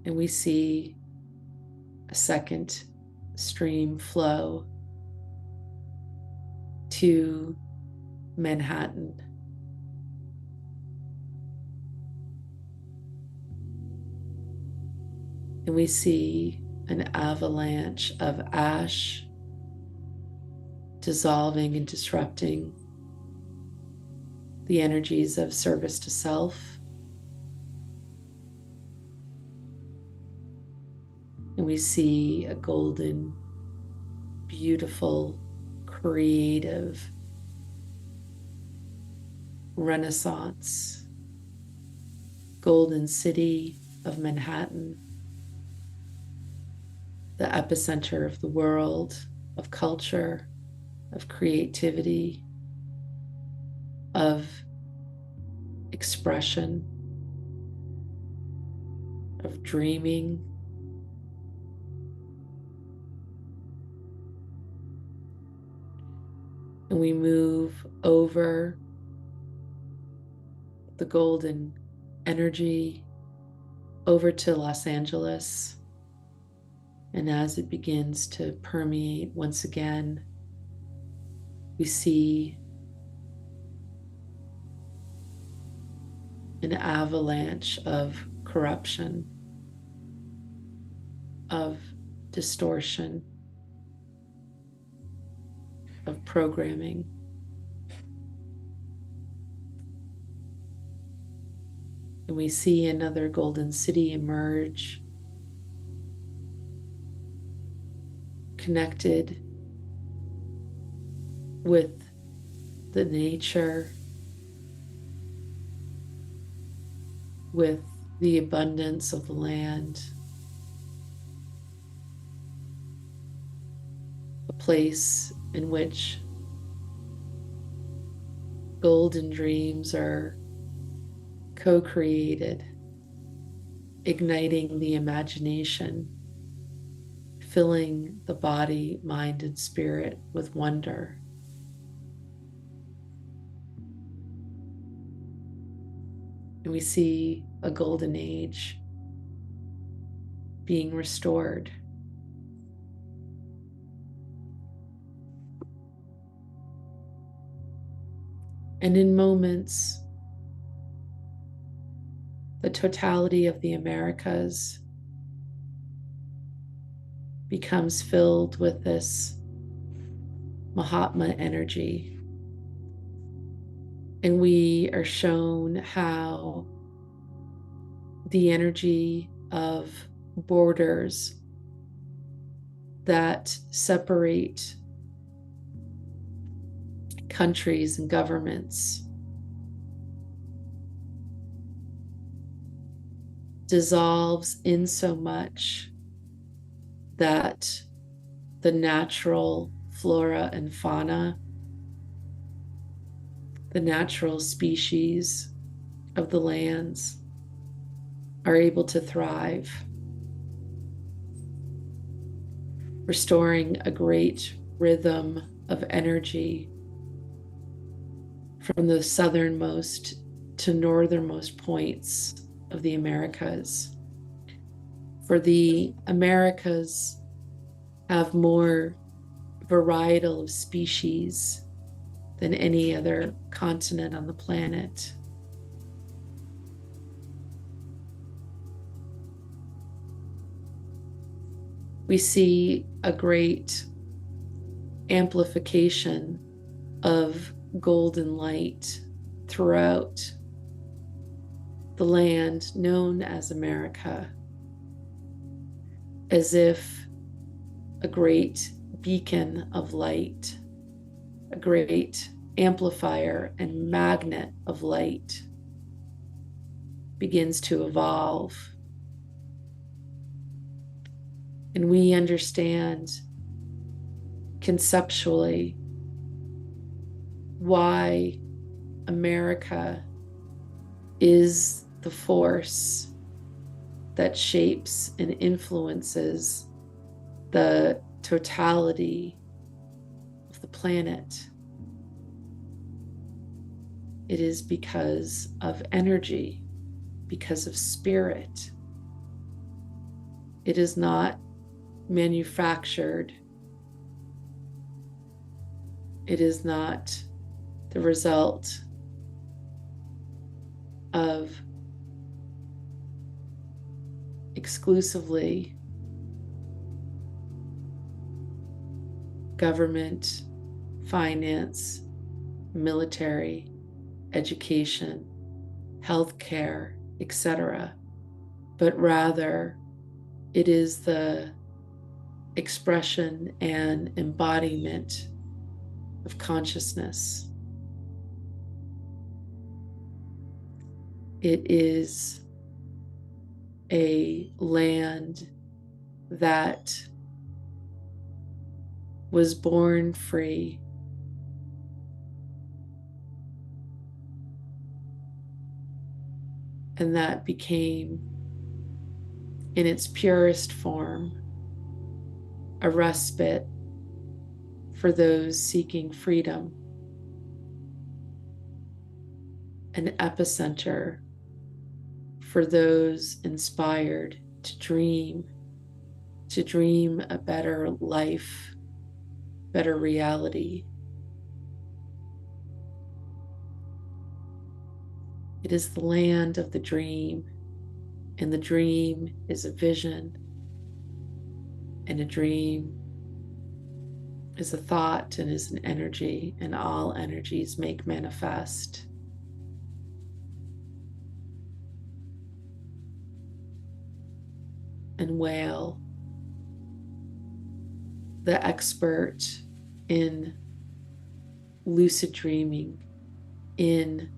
And we see a second stream flow to Manhattan. And we see an avalanche of ash dissolving and disrupting the energies of service to self. And we see a golden, beautiful, creative Renaissance, golden city of Manhattan, the epicenter of the world, of culture, of creativity, of expression, of dreaming. And we move over the golden energy over to Los Angeles. And as it begins to permeate once again, we see an avalanche of corruption, of distortion, of programming. And we see another golden city emerge, connected with the nature, with the abundance of the land, a place in which golden dreams are co-created, igniting the imagination, filling the body, mind, and spirit with wonder. And we see a golden age being restored. And in moments, the totality of the Americas becomes filled with this Mahatma energy. And we are shown how the energy of borders that separate countries and governments dissolves in so much that the natural flora and fauna, the natural species of the lands, are able to thrive, restoring a great rhythm of energy from the southernmost to northernmost points of the Americas. For the Americas have more varietal of species than any other continent on the planet. We see a great amplification of golden light throughout the land known as America, as if a great beacon of light, a great amplifier and magnet of light begins to evolve. And we understand conceptually why America is the force that shapes and influences the totality of the planet. It is because of energy, because of spirit. It is not manufactured. It is not the result of exclusively government, finance, military, education, healthcare, etc., but rather it is the expression and embodiment of consciousness. It is a land that was born free, and that became, in its purest form, a respite for those seeking freedom, an epicenter for those inspired to dream a better life, better reality. It is the land of the dream, and the dream is a vision, and a dream is a thought and is an energy, and all energies make manifest. And Whale, the expert in lucid dreaming, in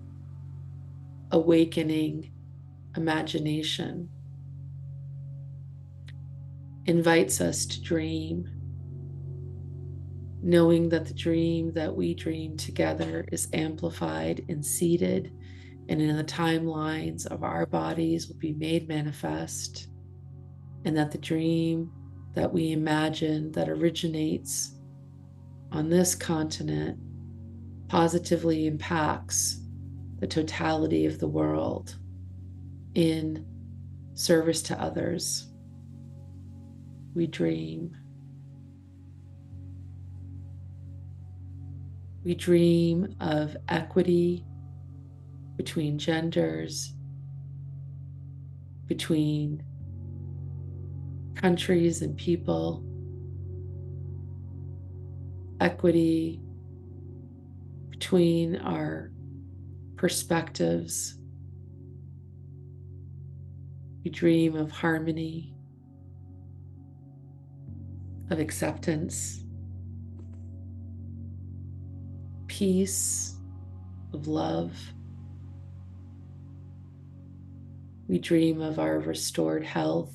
awakening imagination, invites us to dream, knowing that the dream that we dream together is amplified and seated, and in the timelines of our bodies will be made manifest, and that the dream that we imagine that originates on this continent positively impacts the totality of the world in service to others. We dream. We dream of equity between genders, between countries and people, equity between our perspectives. We dream of harmony, of acceptance, peace, of love. We dream of our restored health.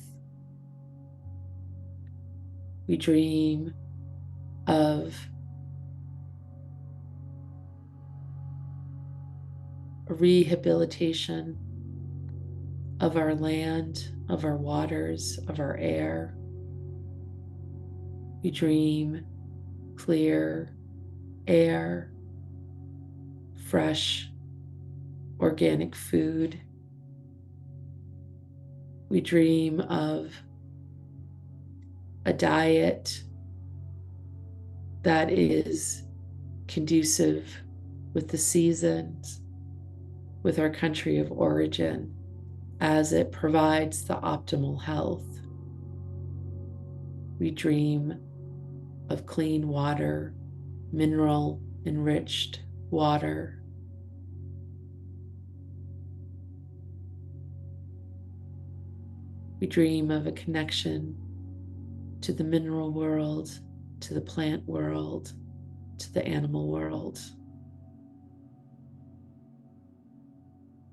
We dream of rehabilitation of our land, of our waters, of our air. We dream clear air, fresh organic food. We dream of a diet that is conducive with the seasons, with our country of origin, as it provides the optimal health. We dream of clean water, mineral enriched water. We dream of a connection to the mineral world, to the plant world, to the animal world.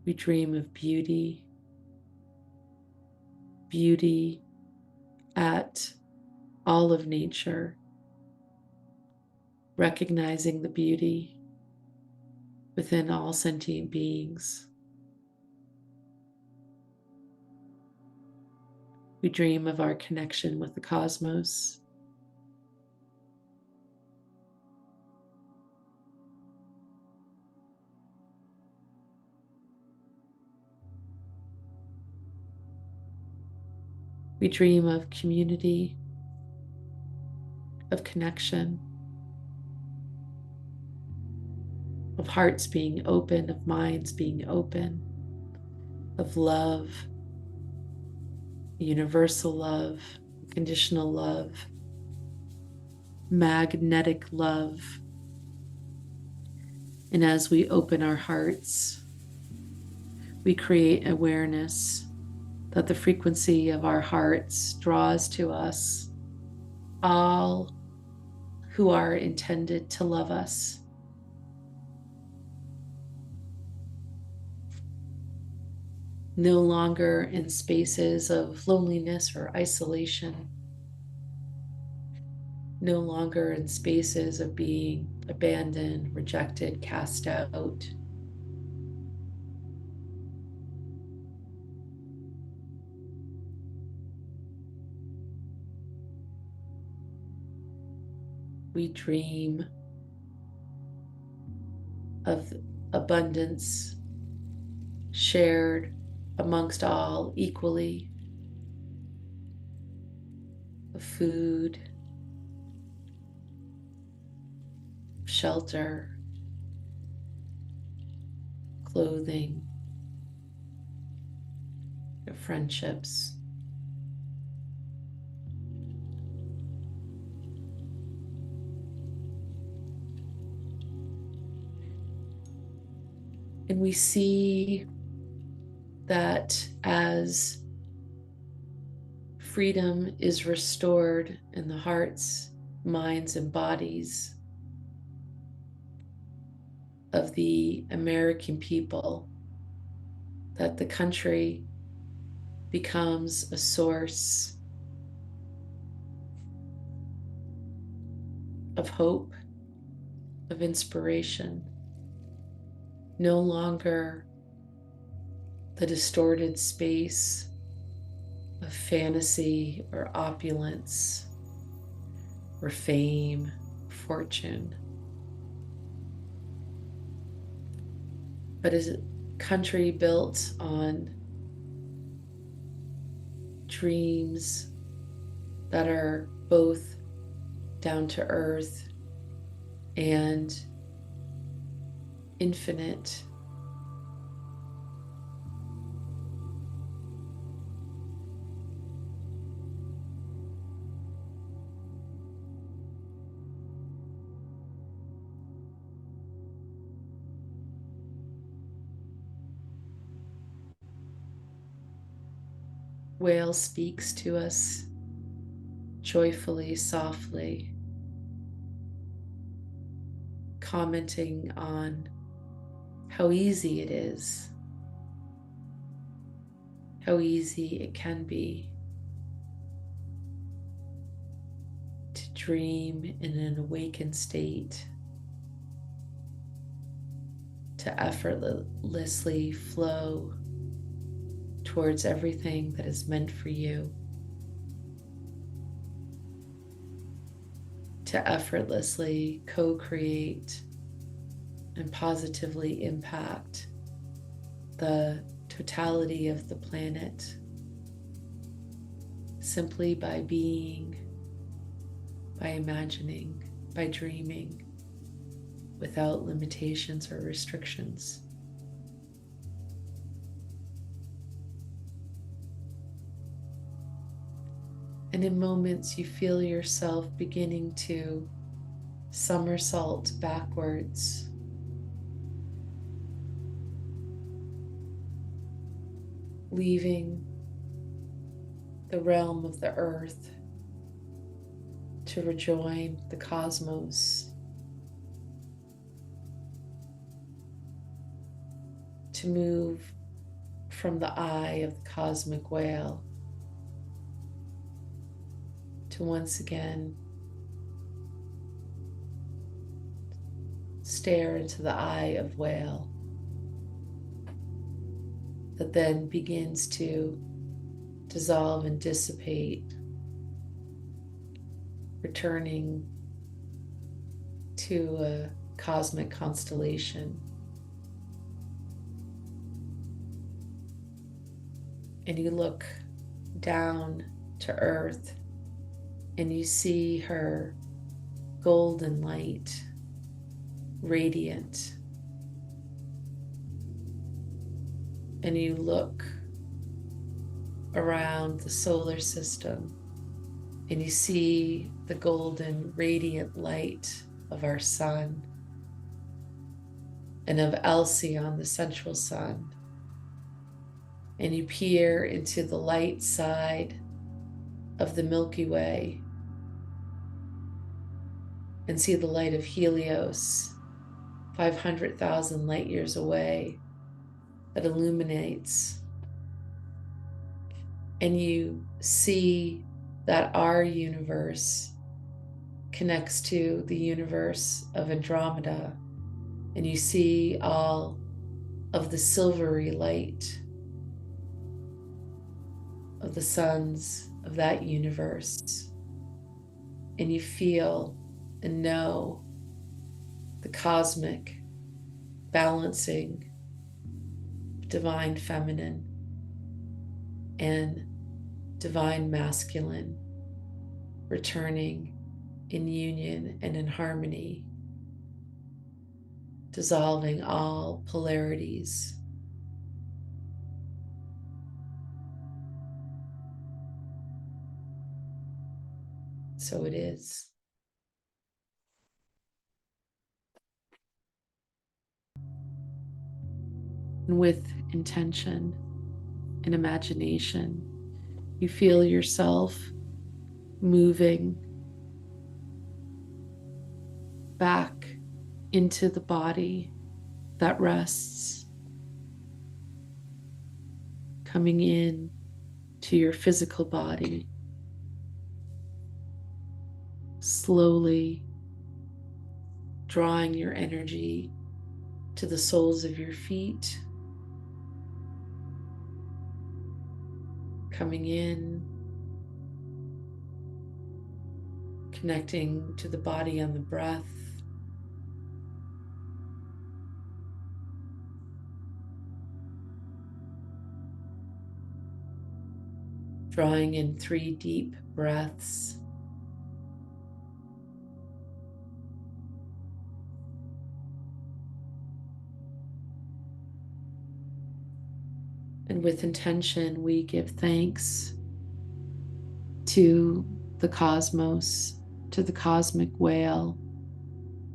We dream of beauty, beauty at all of nature, recognizing the beauty within all sentient beings. We dream of our connection with the cosmos. We dream of community, of connection, of hearts being open, of minds being open, of love, universal love, conditional love, magnetic love. And as we open our hearts, we create awareness that the frequency of our hearts draws to us all who are intended to love us. No longer in spaces of loneliness or isolation, no longer in spaces of being abandoned, rejected, cast out. We dream of abundance shared amongst all equally, of food, shelter, clothing, of friendships. And we see that as freedom is restored in the hearts, minds, and bodies, of the American people, that the country becomes a source of hope, of inspiration, no longer the distorted space of fantasy or opulence or fame, fortune, but is a country built on dreams that are both down to earth and infinite. Whale speaks to us joyfully, softly, commenting on how easy it is, how easy it can be to dream in an awakened state, to effortlessly flow towards everything that is meant for you, to effortlessly co-create and positively impact the totality of the planet simply by being, by imagining, by dreaming, without limitations or restrictions. And in moments, you feel yourself beginning to somersault backwards, leaving the realm of the earth to rejoin the cosmos, to move from the eye of the cosmic whale to once again stare into the eye of whale, that then begins to dissolve and dissipate, returning to a cosmic constellation. And you look down to earth and you see her golden light, radiant. And you look around the solar system and you see the golden, radiant light of our sun and of Alcyone, the central sun. And you peer into the light side of the Milky Way and see the light of Helios, 500,000 light years away, that illuminates. And you see that our universe connects to the universe of Andromeda, and you see all of the silvery light of the suns of that universe, and you feel and know the cosmic balancing of divine feminine and divine masculine returning in union and in harmony, dissolving all polarities. So it is. And with intention and imagination, you feel yourself moving back into the body, that rests, coming in to your physical body, slowly drawing your energy to the soles of your feet, coming in, connecting to the body and the breath, drawing in 3 deep breaths, and with intention, we give thanks to the cosmos, to the cosmic whale,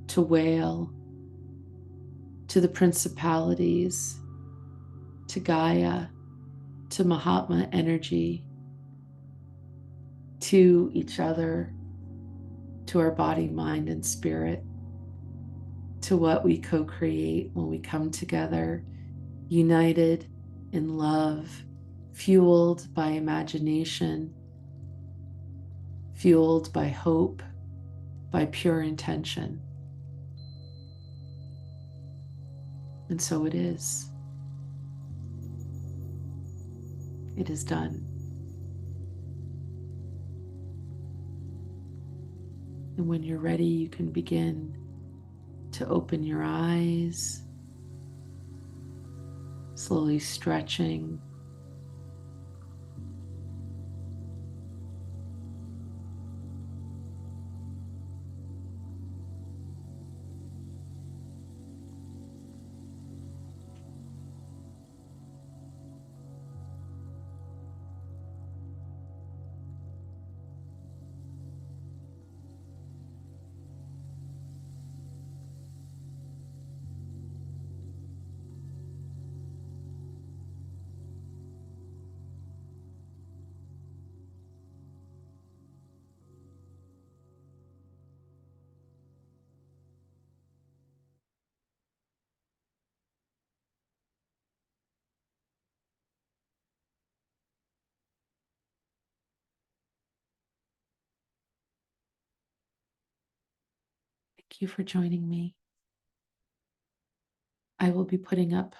to whale, to the principalities, to Gaia, to Mahatma energy, to each other, to our body, mind, and spirit, to what we co-create when we come together, united in love, fueled by imagination, fueled by hope, by pure intention. And so it is. It is done. And when you're ready, you can begin to open your eyes, slowly stretching. Thank you for joining me. I will be putting up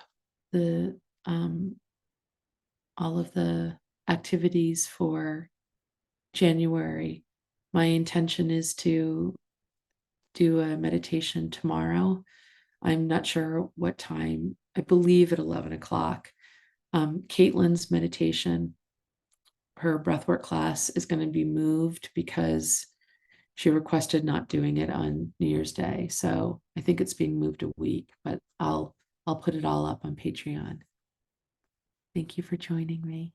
the all of the activities for January. My intention is to do a meditation tomorrow. I'm not sure what time. I believe at 11 o'clock. Caitlin's meditation, her breathwork class, is going to be moved because she requested not doing it on New Year's Day. So I think it's being moved a week, but I'll put it all up on Patreon. Thank you for joining me.